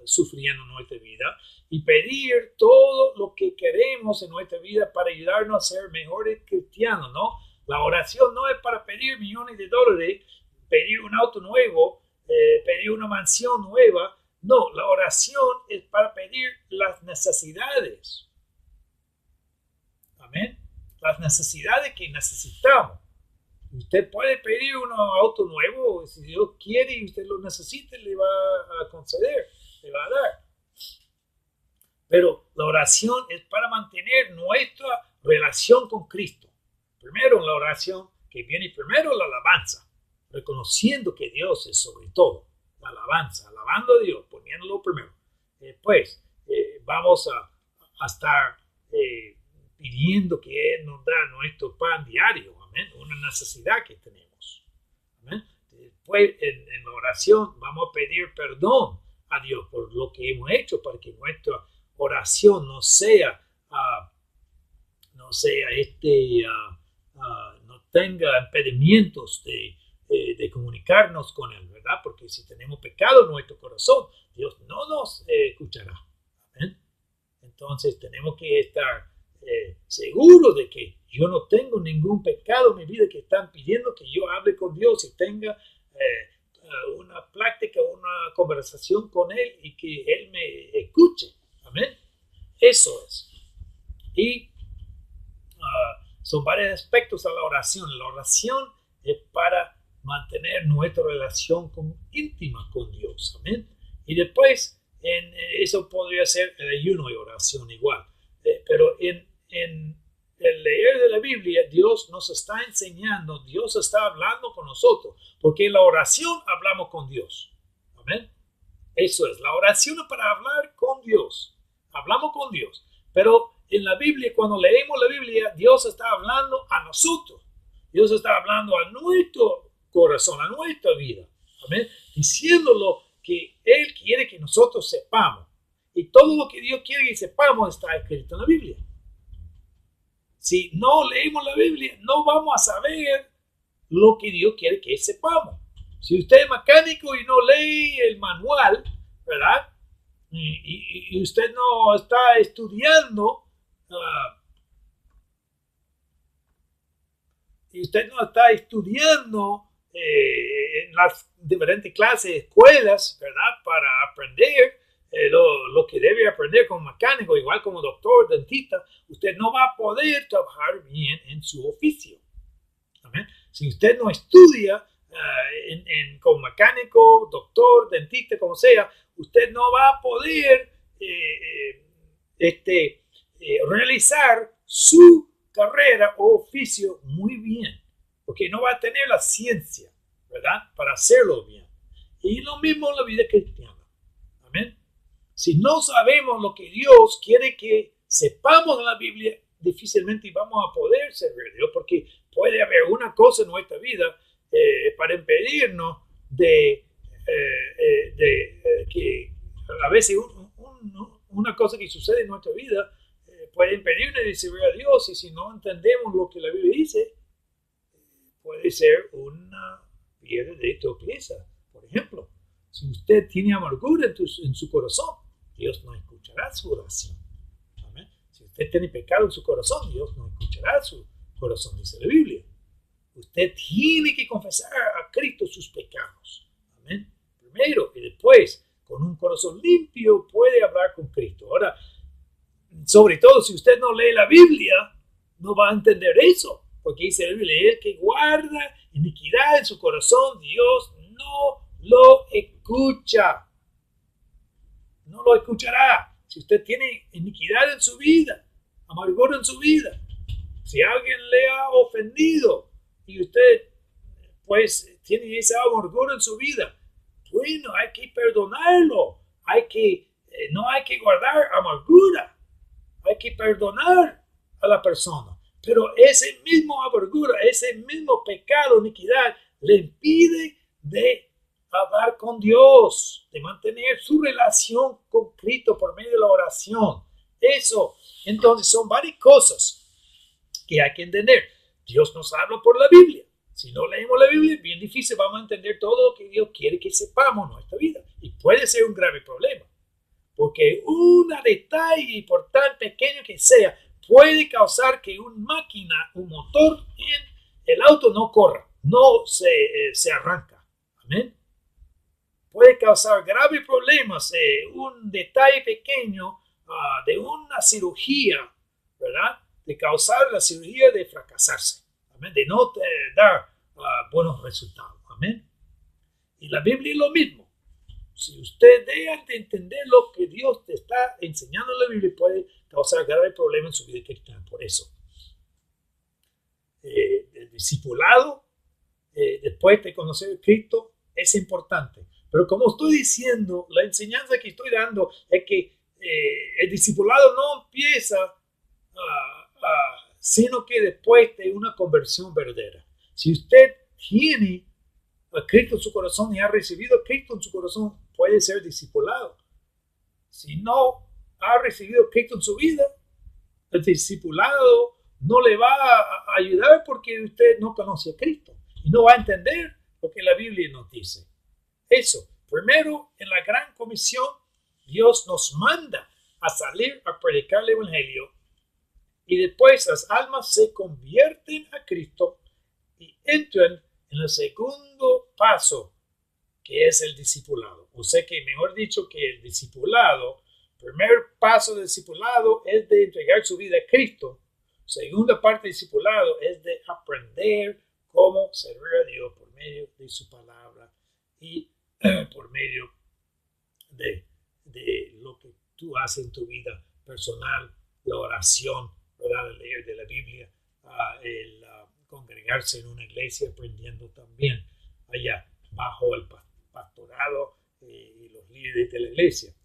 sufriendo en nuestra vida, y pedir todo lo que queremos en nuestra vida para ayudarnos a ser mejores cristianos, ¿no? La oración no es para pedir millones de dólares, pedir un auto nuevo, pedir una mansión nueva. No, la oración es para pedir las necesidades. Amén. Las necesidades que necesitamos. Usted puede pedir un auto nuevo, si Dios quiere y usted lo necesita, le va a conceder, le va a dar. Pero la oración es para mantener nuestra relación con Cristo. Primero la oración, que viene primero la alabanza, reconociendo que Dios es sobre todo. La alabanza, alabando a Dios, poniéndolo primero. Después vamos a estar pidiendo que Él nos da nuestro pan diario, amén, una necesidad que tenemos. Amén. Después en la oración vamos a pedir perdón a Dios por lo que hemos hecho, para que nuestra oración no tenga impedimentos de comunicarnos con Él, ¿verdad? Porque si tenemos pecado en nuestro corazón, Dios no nos escuchará. ¿Amén? Entonces tenemos que estar seguros de que yo no tengo ningún pecado en mi vida que están pidiendo que yo hable con Dios y tenga una plática, una conversación con Él, y que Él me escuche. Amén. Eso es. Y son varios aspectos a la oración. La oración es para mantener nuestra relación íntima con Dios. Amén. Y después, eso podría ser el ayuno y oración igual. Pero en el leer de la Biblia, Dios nos está enseñando, Dios está hablando con nosotros, porque en la oración hablamos con Dios. Amén. Eso es, la oración es para hablar con Dios. Hablamos con Dios. Pero en la Biblia, cuando leemos la Biblia, Dios está hablando a nosotros. Dios está hablando a nuestro corazón, a nuestra vida. Amén. Diciéndolo que Él quiere que nosotros sepamos. Y todo lo que Dios quiere que sepamos está escrito en la Biblia. Si no leemos la Biblia, no vamos a saber lo que Dios quiere que sepamos. Si usted es mecánico y no lee el manual, ¿verdad? Y usted no está estudiando, en las diferentes clases, escuelas, ¿verdad? Para aprender lo que debe aprender como mecánico, igual como doctor, dentista, usted no va a poder trabajar bien en su oficio. ¿Amén? Si usted no estudia como mecánico, doctor, dentista, como sea, usted no va a poder realizar su carrera o oficio muy bien, porque no va a tener la ciencia, ¿verdad? Para hacerlo bien. Y lo mismo en la vida cristiana. Amén. Si no sabemos lo que Dios quiere que sepamos en la Biblia, difícilmente vamos a poder servir a Dios, porque puede haber una cosa en nuestra vida para impedirnos de que a veces una cosa que sucede en nuestra vida puede impedirnos de servir a Dios, y si no entendemos lo que la Biblia dice, puede ser una piedra de tropieza. Por ejemplo, si usted tiene amargura en su corazón, Dios no escuchará su oración. ¿Amén? Si usted tiene pecado en su corazón, Dios no escuchará su corazón, dice la Biblia. Usted tiene que confesar a Cristo sus pecados. Amén. Primero, y después, con un corazón limpio, puede hablar con Cristo. Ahora, sobre todo si usted no lee la Biblia, no va a entender eso, porque dice la Biblia, el que guarda iniquidad en su corazón, Dios no lo escucha. No lo escuchará. Si usted tiene iniquidad en su vida, amargura en su vida, si alguien le ha ofendido y usted pues tiene esa amargura en su vida, bueno, hay que perdonarlo. No hay que guardar amargura. Hay que perdonar a la persona. Pero ese mismo amargura, ese mismo pecado, iniquidad, le impide de hablar con Dios, de mantener su relación con Cristo por medio de la oración. Eso, entonces, son varias cosas que hay que entender. Dios nos habla por la Biblia. Si no leemos la Biblia, es bien difícil, vamos a entender todo lo que Dios quiere que sepamos en nuestra vida. Y puede ser un grave problema, porque un detalle, por tan pequeño que sea, puede causar que una máquina, un motor en el auto no corra, no se arranca. Amén. Puede causar graves problemas, un detalle pequeño de una cirugía, ¿verdad? De causar la cirugía de fracasarse, ¿amén? De no dar buenos resultados. Amén. Y la Biblia es lo mismo. Si usted deja de entender lo que Dios te está enseñando en la Biblia, puede causar graves problemas en su vida cristiana. Por eso, el discipulado, después de conocer a Cristo, es importante. Pero como estoy diciendo, la enseñanza que estoy dando es que el discipulado no empieza sino que después de una conversión verdadera. Si usted tiene a Cristo en su corazón y ha recibido a Cristo en su corazón, puede ser discipulado. Si no ha recibido a Cristo en su vida, el discipulado no le va a ayudar, porque usted no conoce a Cristo y no va a entender lo que la Biblia nos dice. Eso, primero, en la gran comisión, Dios nos manda a salir a predicar el Evangelio, y después las almas se convierten a Cristo y entran en el segundo paso, que es el discipulado. O sea que, mejor dicho, que el discipulado, primer paso del discipulado es de entregar su vida a Cristo. Segunda parte del discipulado es de aprender cómo servir a Dios por medio de su palabra y por medio de lo que tú haces en tu vida personal, la oración, ¿verdad? El leer de la Biblia, el congregarse en una iglesia, aprendiendo también allá bajo el pastorado y los líderes de la iglesia.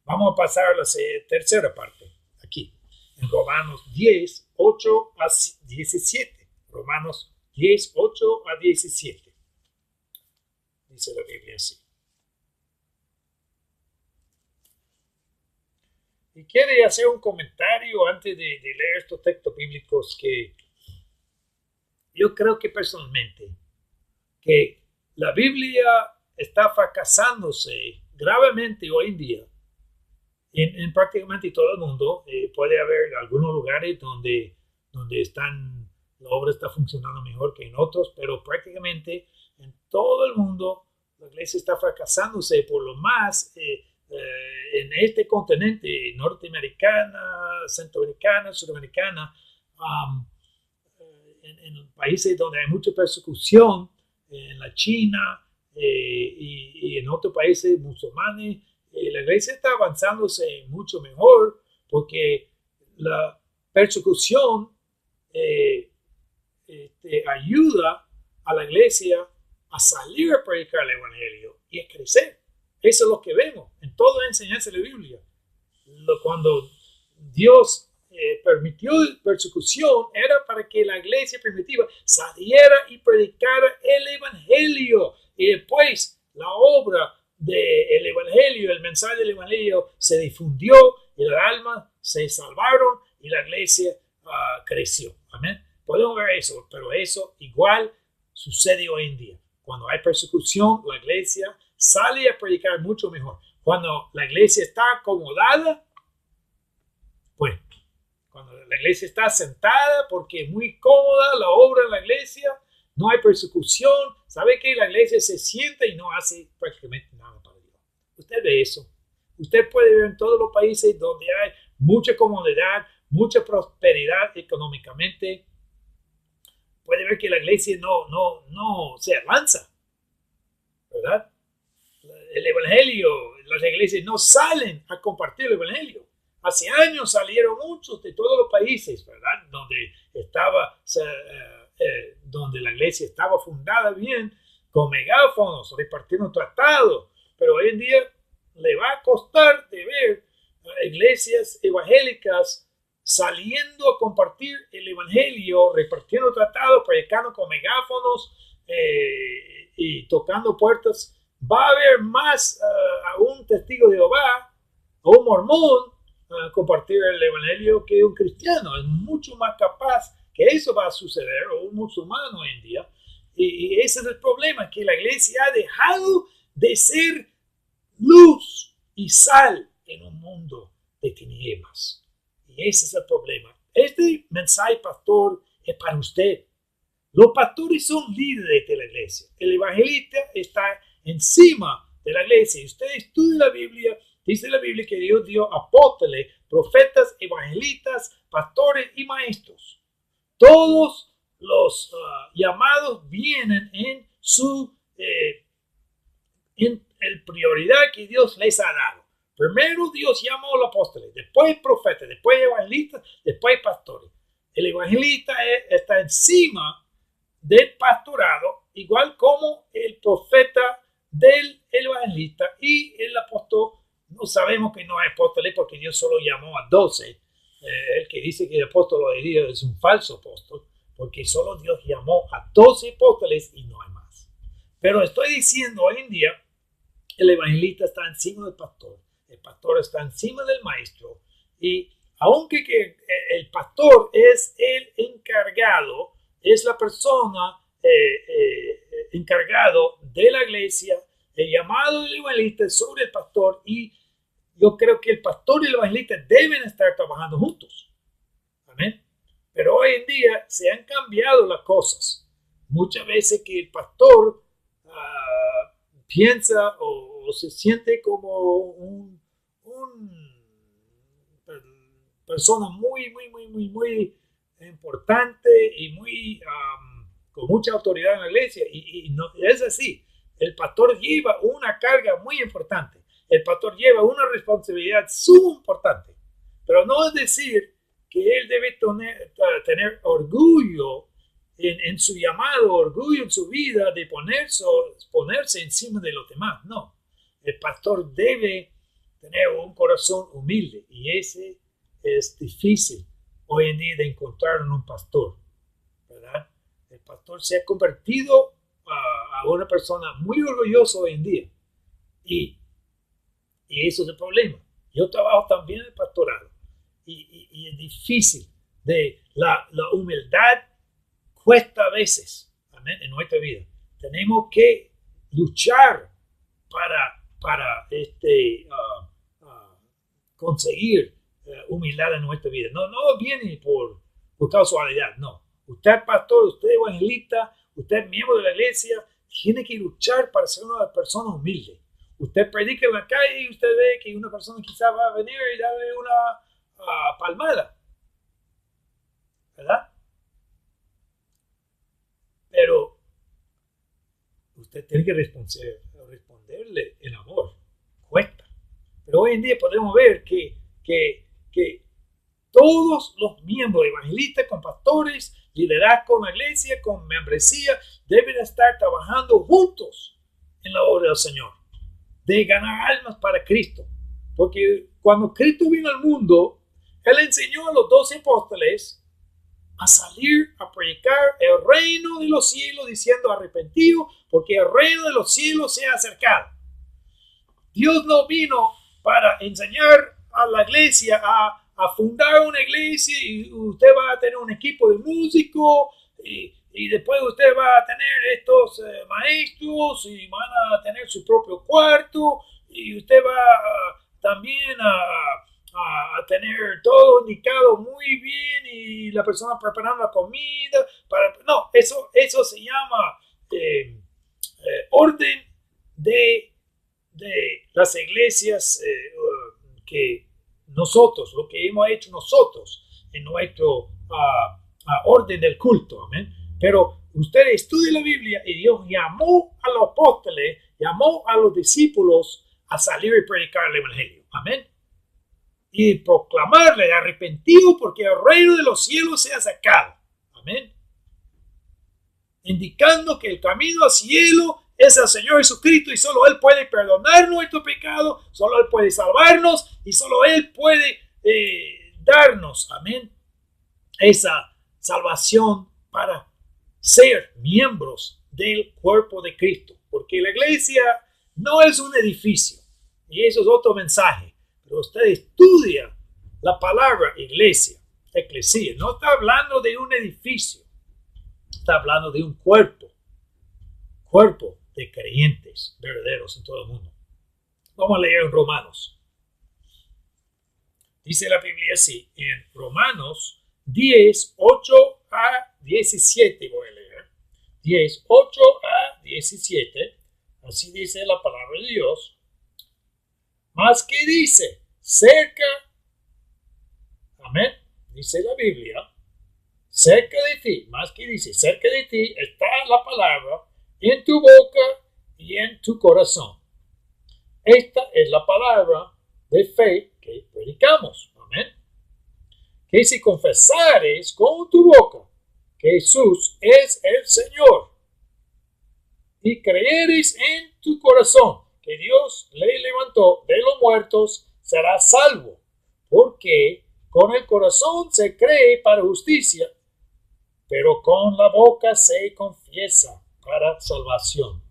Vamos a pasar a la tercera parte, aquí, en Romanos 10, 8 a 17. Romanos 10, 8 a 17. Dice la Biblia así. Y quiero hacer un comentario antes de leer estos textos bíblicos, que yo creo que personalmente que la Biblia está fracasándose gravemente hoy en día en prácticamente todo el mundo. Puede haber algunos lugares donde están la obra está funcionando mejor que en otros, pero prácticamente en todo el mundo la iglesia está fracasándose por lo más en este continente norteamericana, centroamericana, sudamericana, en países donde hay mucha persecución, en la China y en otros países musulmanes, la iglesia está avanzándose mucho mejor porque la persecución ayuda a la iglesia a salir a predicar el evangelio y a crecer. Eso es lo que vemos en toda la enseñanza de la Biblia. Cuando Dios permitió persecución, era para que la iglesia primitiva saliera y predicara el evangelio. Y después la obra del evangelio, el mensaje del evangelio se difundió y las almas se salvaron y la iglesia creció. Amén. Podemos ver eso, pero eso igual sucede hoy en día. Cuando hay persecución, la iglesia sale a predicar mucho mejor. Cuando la iglesia está acomodada, pues, cuando la iglesia está sentada porque es muy cómoda la obra en la iglesia, no hay persecución, ¿sabe qué? La iglesia se sienta y no hace prácticamente nada para Dios. Usted ve eso. Usted puede ver en todos los países donde hay mucha comodidad, mucha prosperidad económicamente. Puede ver que la iglesia no se avanza, ¿verdad? El evangelio, las iglesias no salen a compartir el evangelio. Hace años salieron muchos de todos los países, ¿verdad? Donde la iglesia estaba fundada bien, con megáfonos, repartiendo tratados. Pero hoy en día le va a costar de ver iglesias evangélicas saliendo a compartir el evangelio, repartiendo tratados, predicando con megáfonos y tocando puertas. Va a haber más a un testigo de Jehová, a un mormón, compartir el evangelio que un cristiano. Es mucho más capaz que eso va a suceder, o un musulmán hoy en día. Y ese es el problema, que la iglesia ha dejado de ser luz y sal en un mundo de tinieblas. Y ese es el problema. Este mensaje, pastor, es para usted. Los pastores son líderes de la iglesia. El evangelista está encima de la iglesia. Y usted estudia la Biblia. Dice la Biblia que Dios dio apóstoles, profetas, evangelistas, pastores y maestros. Todos los llamados vienen en el prioridad que Dios les ha dado. Primero Dios llamó a los apóstoles, después profetas, después evangelistas, después pastores. El evangelista está encima del pastorado, igual como el profeta del evangelista y el apóstol. No sabemos que no hay apóstoles porque Dios solo llamó a 12. El que dice que el apóstol de Dios es un falso apóstol, porque solo Dios llamó a 12 apóstoles y no hay más. Pero estoy diciendo, hoy en día, el evangelista está encima del pastor, el pastor está encima del maestro, y aunque el pastor es el encargado, es la persona encargado de la iglesia, el llamado del evangelista es sobre el pastor, y yo creo que el pastor y el evangelista deben estar trabajando juntos. Amén. Pero hoy en día se han cambiado las cosas. Muchas veces que el pastor piensa o se siente como una persona muy importante y con mucha autoridad en la iglesia. Y no es así. El pastor lleva una carga muy importante. El pastor lleva una responsabilidad muy importante. Pero no es decir que él debe tener orgullo en su llamado, orgullo en su vida de ponerse encima de los demás. No. El pastor debe tener un corazón humilde. Y ese es difícil hoy en día de encontrar en un pastor, ¿verdad? El pastor se ha convertido a una persona muy orgullosa hoy en día. Y eso es el problema. Yo trabajo también en el pastorado. Y es difícil. La humildad cuesta a veces, amén, en nuestra vida. Tenemos que luchar para conseguir humildad en nuestra vida. No viene por casualidad, no. usted pastor, usted evangelista, usted es miembro de la iglesia, tiene que luchar para ser una persona humilde. Usted predica en la calle y usted ve que una persona quizá va a venir y darle una palmada, ¿verdad? Pero usted tiene que responderle en amor. Cuesta. Pero hoy en día podemos ver que todos los miembros evangelistas, con pastores, liderazgo en la iglesia, con membresía, deben estar trabajando juntos en la obra del Señor, de ganar almas para Cristo. Porque cuando Cristo vino al mundo, Él enseñó a los 12 apóstoles a salir a predicar el reino de los cielos, diciendo arrepentido, porque el reino de los cielos se ha acercado. Dios no vino para enseñar a la iglesia a fundar una iglesia y usted va a tener un equipo de músicos y después usted va a tener estos maestros y van a tener su propio cuarto y usted va también a tener todo indicado muy bien y la persona preparando la comida. No, eso se llama orden de las iglesias que nosotros, lo que hemos hecho nosotros en nuestro orden del culto. Amén. Pero usted estudia la Biblia y Dios llamó a los apóstoles, llamó a los discípulos a salir y predicar el evangelio. Amén. Y proclamarle arrepentido porque el reino de los cielos se ha acercado. Amén. Indicando que el camino al cielo es el Señor Jesucristo y solo Él puede perdonar nuestro pecado, solo Él puede salvarnos y solo Él puede darnos, amén, esa salvación para ser miembros del cuerpo de Cristo. Porque la iglesia no es un edificio y eso es otro mensaje. Pero usted estudia la palabra iglesia, eclesia, no está hablando de un edificio, está hablando de un cuerpo de creyentes verdaderos en todo el mundo. Vamos a leer en Romanos. Dice la Biblia así, en Romanos 10, 8 a 17, voy a leer. 10, 8 a 17, así dice la palabra de Dios. Más que dice, cerca, amén, dice la Biblia, cerca de ti, más que dice, cerca de ti está la palabra en tu boca y en tu corazón. Esta es la palabra de fe que predicamos. Amén. Que si confesares con tu boca que Jesús es el Señor y creeres en tu corazón que Dios le levantó de los muertos, serás salvo. Porque con el corazón se cree para justicia, pero con la boca se confiesa para salvación.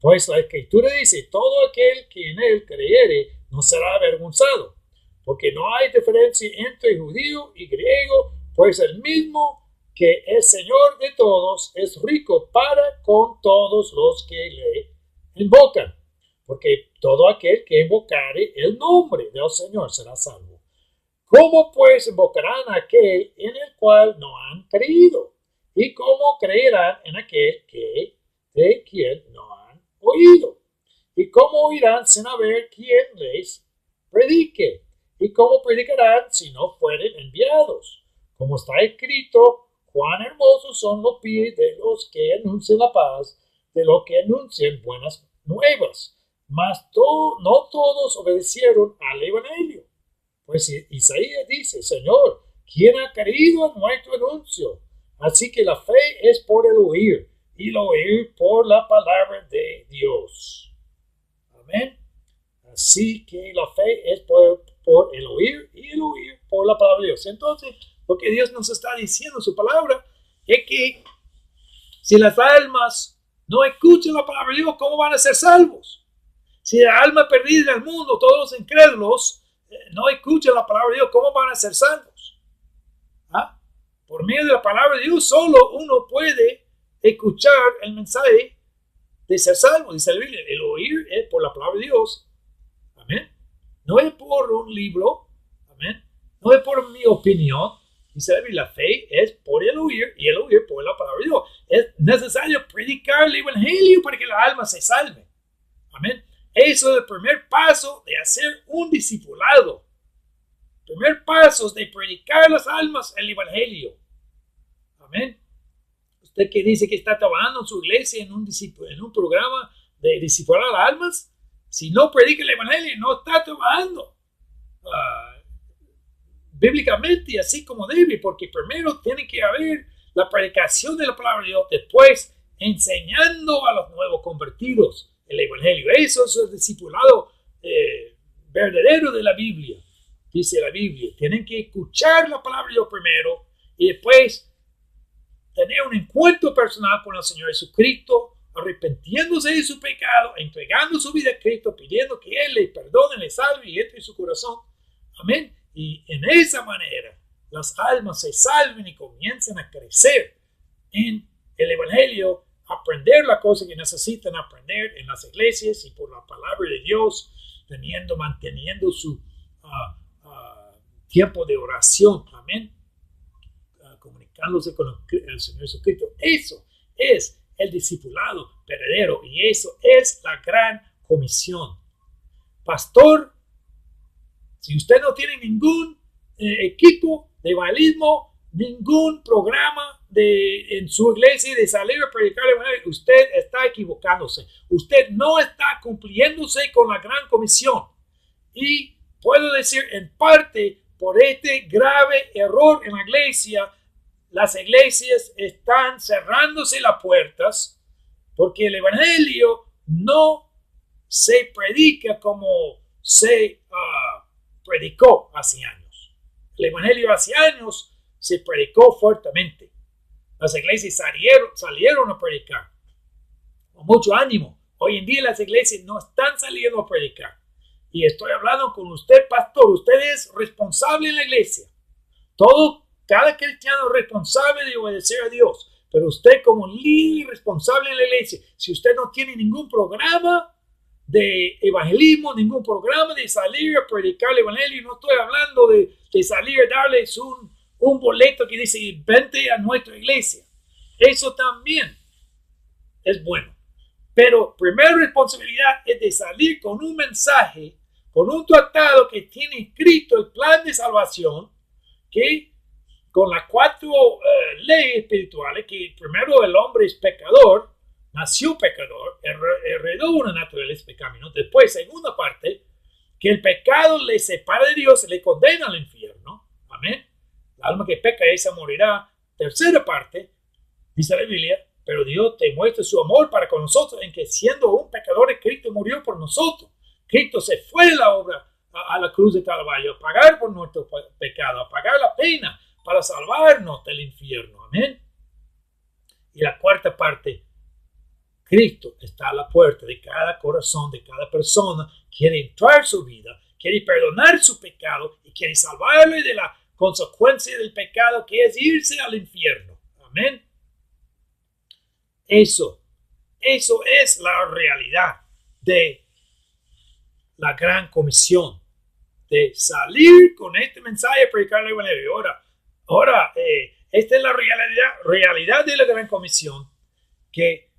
Pues la Escritura dice, todo aquel que en él creyere no será avergonzado, porque no hay diferencia entre judío y griego, pues el mismo que es Señor de todos es rico para con todos los que le invocan, porque todo aquel que invocare el nombre del Señor será salvo. ¿Cómo pues invocarán a aquel en el cual no han creído? ¿Y cómo creerán en aquel de quien no han oído? ¿Y cómo oirán sin haber quien les predique? ¿Y cómo predicarán si no fueren enviados? Como está escrito, cuán hermosos son los pies de los que anuncian la paz, de los que anuncian buenas nuevas. Mas no todos obedecieron al evangelio. Pues Isaías dice, Señor, ¿quién ha creído en nuestro anuncio? Así que la fe es por el oír, y el oír por la palabra de Dios. Amén. Así que la fe es por el oír, y el oír por la palabra de Dios. Entonces, lo que Dios nos está diciendo en su palabra es que si las almas no escuchan la palabra de Dios, ¿cómo van a ser salvos? Si la alma perdida en el mundo, todos los incrédulos, no escuchan la palabra de Dios, ¿cómo van a ser salvos? ¿Ah? Por medio de la palabra de Dios, solo uno puede escuchar el mensaje de ser salvo. Dice la Biblia, el oír es por la palabra de Dios. Amén. No es por un libro. Amén. No es por mi opinión. Dice la Biblia, la fe es por el oír y el oír por la palabra de Dios. Es necesario predicar el evangelio para que la alma se salve. Amén. Eso es el primer paso de hacer un discipulado. El primer paso es de predicar a las almas el evangelio. Amén. Usted que dice que está trabajando en su iglesia en un programa de discipular a las almas, si no predica el evangelio, no está trabajando bíblicamente así como debe, porque primero tiene que haber la predicación de la palabra de Dios, después enseñando a los nuevos convertidos el evangelio. Eso es el discipulado verdadero de la Biblia. Dice la Biblia, tienen que escuchar la palabra de Dios primero y después tener un encuentro personal con el Señor Jesucristo, arrepintiéndose de su pecado, entregando su vida a Cristo, pidiendo que Él le perdone, le salve y entre en su corazón. Amén. Y en esa manera las almas se salven y comienzan a crecer en el evangelio, aprender las cosas que necesitan aprender en las iglesias y por la palabra de Dios, manteniendo su tiempo de oración. Amén. Comunicándose con el Señor Jesucristo. Eso es el discipulado verdadero y eso es la gran comisión. Pastor, si usted no tiene ningún equipo de evangelismo, ningún programa en su iglesia de salir a predicar el evangelio, usted está equivocándose. Usted no está cumpliéndose con la gran comisión. Y puedo decir en parte por este grave error en la iglesia, las iglesias están cerrándose las puertas porque el evangelio no se predica como se predicó hace años. El evangelio hace años se predicó fuertemente. Las iglesias salieron a predicar con mucho ánimo. Hoy en día las iglesias no están saliendo a predicar. Y estoy hablando con usted, pastor. Usted es responsable en la iglesia. Cada cristiano es responsable de obedecer a Dios. Pero usted como líder responsable en la iglesia, si usted no tiene ningún programa de evangelismo, ningún programa de salir a predicar el evangelio, no estoy hablando de salir a darles un boleto que dice vente a nuestra iglesia. Eso también es bueno. Pero primera responsabilidad es de salir con un mensaje, con un tratado que tiene escrito el plan de salvación, que con las 4 leyes espirituales, que primero el hombre es pecador, nació pecador, heredó una naturaleza pecaminosa. Después, segunda parte, que el pecado le separa de Dios, le condena al infierno. Amén. El alma que peca, esa morirá. Tercera parte, dice la Biblia, pero Dios te muestra su amor para con nosotros en que siendo un pecador, Cristo murió por nosotros. Cristo se fue de la obra a la cruz de Calvario a pagar por nuestro pecado, a pagar la pena para salvarnos del infierno. Amén. Y la cuarta parte, Cristo está a la puerta de cada corazón, de cada persona, quiere entrar en su vida, quiere perdonar su pecado y quiere salvarle de la consecuencia del pecado que es irse al infierno. Amén. Eso es la realidad de la gran comisión, de salir con este mensaje a predicar el evangelio. Ahora, esta es la realidad de la gran comisión, que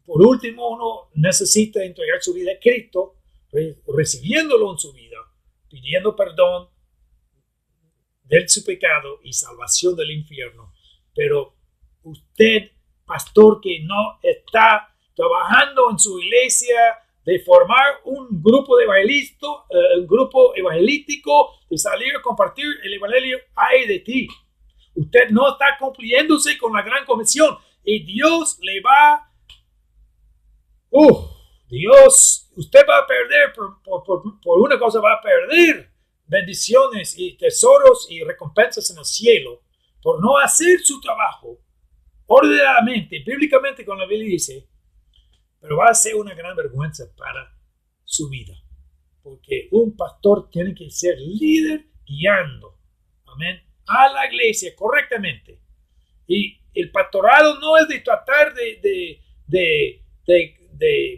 por último uno necesita entregar su vida a Cristo, recibiéndolo en su vida, pidiendo perdón de su pecado y salvación del infierno. Pero usted, pastor, que no está trabajando en su iglesia de formar un grupo de un grupo evangelístico, de salir a compartir el evangelio, ay de ti. Usted no está cumpliéndose con la gran comisión y Dios le va, usted va a perder, por una cosa va a perder bendiciones y tesoros y recompensas en el cielo por no hacer su trabajo ordenadamente, bíblicamente, como la Biblia dice. Pero va a ser una gran vergüenza para su vida. Porque un pastor tiene que ser líder guiando, amén, a la iglesia correctamente. Y el pastorado no es de tratar de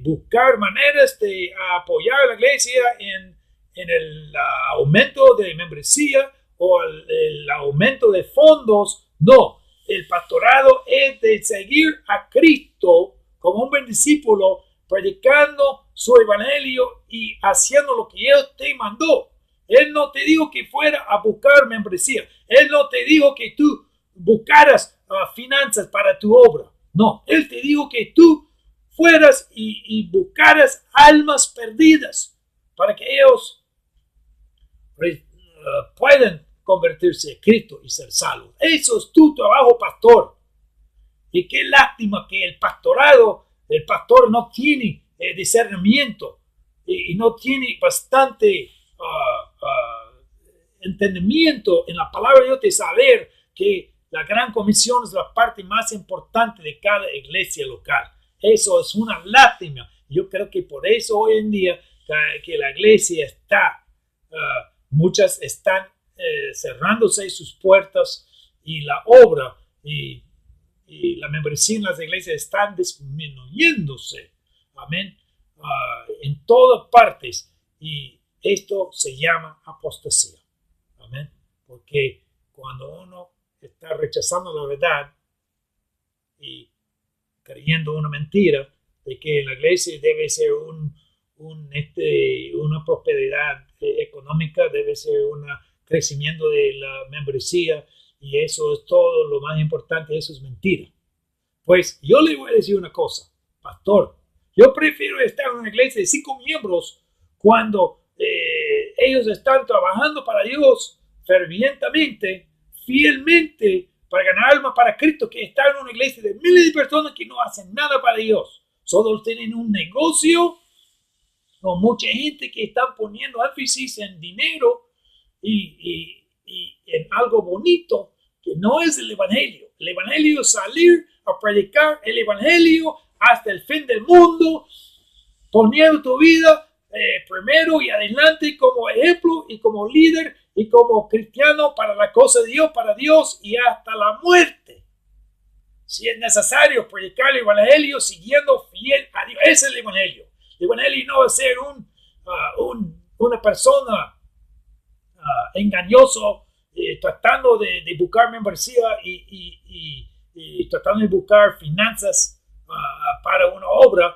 buscar maneras de apoyar a la iglesia en el aumento de membresía o el aumento de fondos. No, el pastorado es de seguir a Cristo como un buen discípulo, predicando su evangelio y haciendo lo que Él te mandó. Él no te dijo que fuera a buscar membresía. Él no te dijo que tú buscaras finanzas para tu obra. No, Él te dijo que tú fueras y buscaras almas perdidas para que ellos puedan convertirse a Cristo y ser salvos. Eso es tu trabajo, pastor. Y qué lástima que el pastor no tiene discernimiento y no tiene bastante entendimiento en la palabra de Dios, de saber que la gran comisión es la parte más importante de cada iglesia local. Eso es una lástima. Yo creo que por eso hoy en día que la iglesia está, muchas están cerrándose sus puertas, y la obra y la membresía en las iglesias están disminuyéndose. Amén. En todas partes. Y esto se llama apostasía. Amén. Porque cuando uno está rechazando la verdad y creyendo una mentira de que la iglesia debe ser una prosperidad económica, debe ser un crecimiento de la membresía, y eso es todo lo más importante, eso es mentira. Pues yo le voy a decir una cosa, pastor, yo prefiero estar en una iglesia de 5 miembros cuando ellos están trabajando para Dios fervientemente, fielmente, para ganar alma para Cristo, que estar en una iglesia de miles de personas que no hacen nada para Dios. Solo tienen un negocio, con mucha gente que están poniendo énfasis en dinero y en algo bonito que no es el evangelio. El evangelio es salir a predicar el evangelio hasta el fin del mundo, poniendo tu vida primero y adelante como ejemplo y como líder y como cristiano para la cosa de Dios, para Dios y hasta la muerte. Si es necesario predicar el evangelio siguiendo fiel a Dios, ese es el evangelio. El evangelio no va a ser una persona engañoso, tratando de buscar membresía y tratando de buscar finanzas para una obra,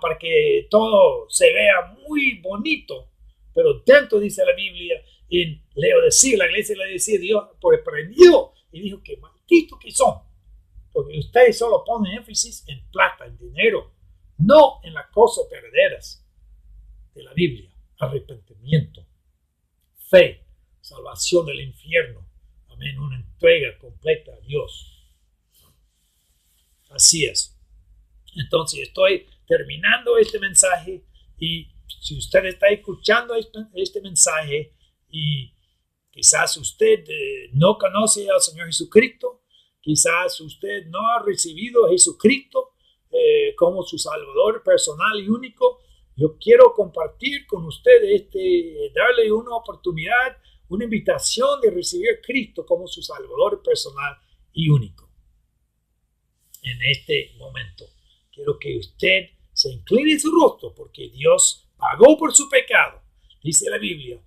para que todo se vea muy bonito. Pero dentro, dice la Biblia, en Laodicea, la iglesia de Laodicea, Dios reprendió y dijo que malditos que son, porque ustedes solo ponen énfasis en plata, en dinero, no en las cosas verdaderas de la Biblia: arrepentimiento, fe, salvación del infierno, amén, una entrega completa a Dios. Así es. Entonces estoy terminando este mensaje, y si usted está escuchando este mensaje y quizás usted no conoce al Señor Jesucristo, quizás usted no ha recibido a Jesucristo como su Salvador personal y único, yo quiero compartir con usted darle una oportunidad, una invitación de recibir a Cristo como su Salvador personal y único. En este momento quiero que usted se incline su rostro, porque Dios pagó por su pecado. Dice la Biblia,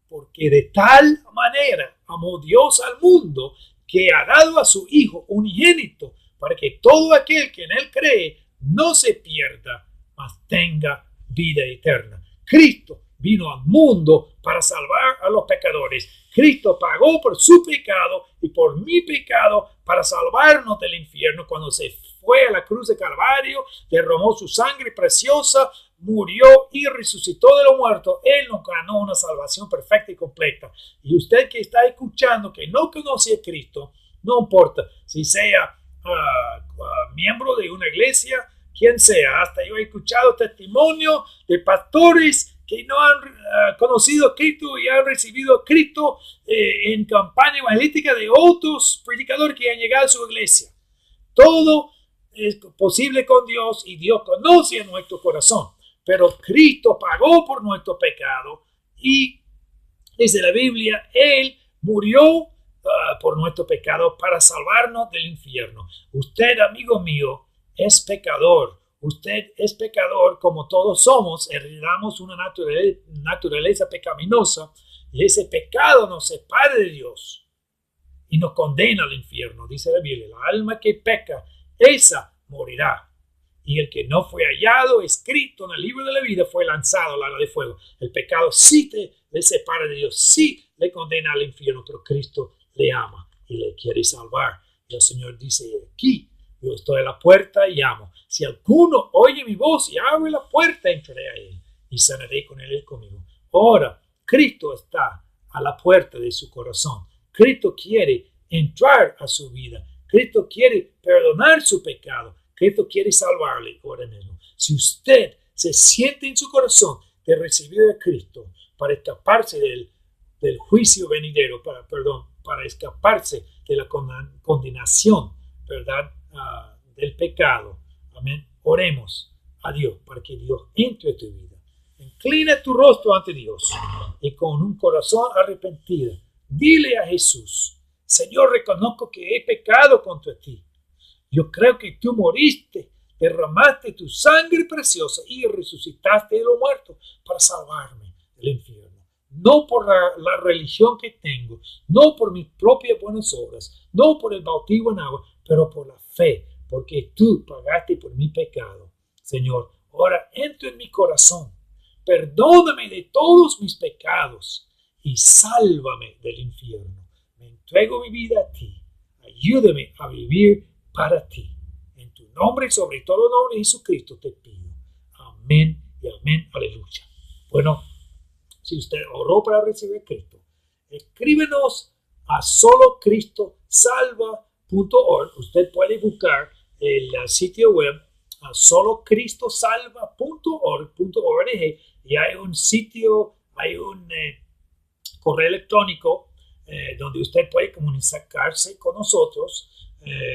porque de tal manera amó Dios al mundo, que ha dado a su Hijo unigénito, para que todo aquel que en él cree no se pierda, mas tenga vida eterna. Cristo vino al mundo para salvar a los pecadores. Cristo pagó por su pecado y por mi pecado para salvarnos del infierno. Cuando se fue a la cruz de Calvario, derramó su sangre preciosa, murió y resucitó de los muertos. Él nos ganó una salvación perfecta y completa. Y usted que está escuchando, que no conoce a Cristo, no importa si sea miembro de una iglesia, quien sea. Hasta yo he escuchado testimonio de pastores que no han conocido a Cristo y han recibido a Cristo en campaña evangelística de otros predicadores que han llegado a su iglesia. Todo es posible con Dios, y Dios conoce nuestro corazón. Pero Cristo pagó por nuestro pecado, y dice la Biblia, Él murió por nuestro pecado para salvarnos del infierno. Usted, amigo mío, es pecador. Usted es pecador como todos somos. Heredamos una naturaleza pecaminosa, Y ese pecado nos separa de Dios y nos condena al infierno. Dice la Biblia, la alma que peca, esa morirá. Y el que no fue hallado, escrito en el libro de la vida, fue lanzado al lago de fuego. El pecado sí le separa de Dios, sí le condena al infierno, pero Cristo le ama y le quiere salvar. Y el Señor dice aquí, yo estoy a la puerta y llamo. Si alguno oye mi voz y abre la puerta, entraré a él y sanaré con él y conmigo. Ahora, Cristo está a la puerta de su corazón. Cristo quiere entrar a su vida. Cristo quiere perdonar su pecado. Cristo quiere salvarle ahora mismo. Si usted se siente en su corazón de recibir a Cristo para escaparse del juicio venidero, para escaparse de la condenación, ¿verdad? Del pecado. Amén. Oremos a Dios para que Dios entre en tu vida. Inclina tu rostro ante Dios y con un corazón arrepentido, dile a Jesús, Señor, reconozco que he pecado contra ti. Yo creo que tú moriste, derramaste tu sangre preciosa y resucitaste de los muertos para salvarme del infierno. No por la religión que tengo, no por mis propias buenas obras, no por el bautismo en agua, pero por la fe, porque tú pagaste por mi pecado. Señor, ahora entra en mi corazón, perdóname de todos mis pecados y sálvame del infierno. Me entrego mi vida a ti, ayúdame a vivir para ti. En tu nombre y sobre todo el nombre de Jesucristo te pido. Amén y amén. Aleluya. Bueno, si usted oró para recibir a Cristo, escríbenos a solocristosalva.org. Usted puede buscar el sitio web a solocristosalva.org y hay un sitio, hay un correo electrónico donde usted puede comunicarse con nosotros,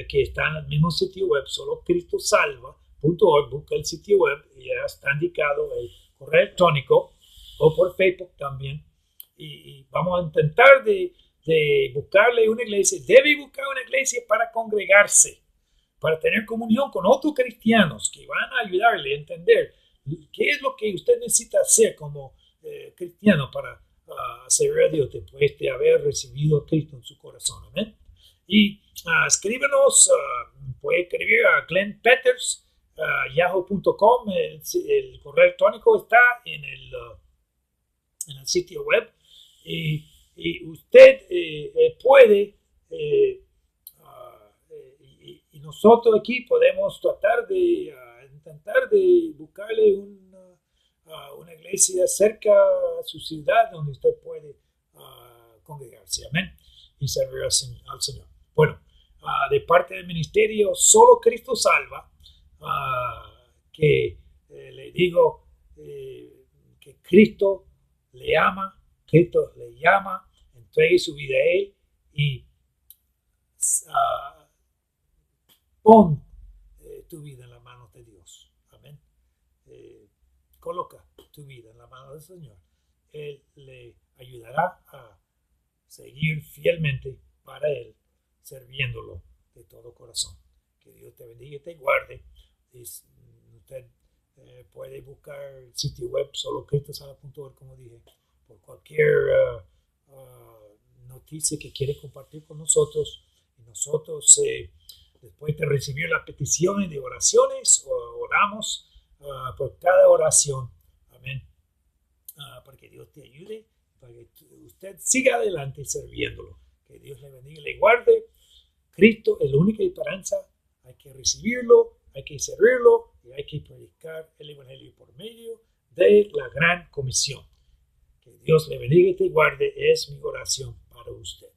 que está en el mismo sitio web, solocristosalva.org. Busca el sitio web y ya está indicado el correo electrónico, o por Facebook también. Y vamos a intentar de buscarle una iglesia. Debe buscar una iglesia para congregarse, para tener comunión con otros cristianos que van a ayudarle a entender qué es lo que usted necesita hacer como cristiano para servir a Dios después de haber recibido a Cristo en su corazón. Amén. Y escríbenos, puede escribir a Glenn Peters, yahoo.com. El correo electrónico está en el sitio web. Y usted puede, y nosotros aquí podemos intentar de buscarle una iglesia cerca a su ciudad donde usted puede congregarse. Amén. Y servir al Señor. Bueno, de parte del ministerio Solo Cristo Salva, que le digo que Cristo le ama, Cristo le llama, entregue su vida a Él y pon tu vida en las manos de Dios. Amén. Coloca tu vida en las manos del Señor. Él le ayudará a seguir fielmente para Él, sirviéndolo de todo corazón. Que Dios te bendiga y te guarde. Usted puede buscar el sitio web solocristosalva.org, como dije, por cualquier noticia que quiere compartir con nosotros. Y nosotros, después de recibir las peticiones de oraciones, oramos por cada oración. Amén. Para que Dios te ayude, para que usted siga adelante sirviéndolo. Que Dios le bendiga y le guarde. Cristo es la única esperanza. Hay que recibirlo, hay que servirlo y hay que predicar el evangelio por medio de la gran comisión. Que Dios le bendiga y te guarde es mi oración para usted.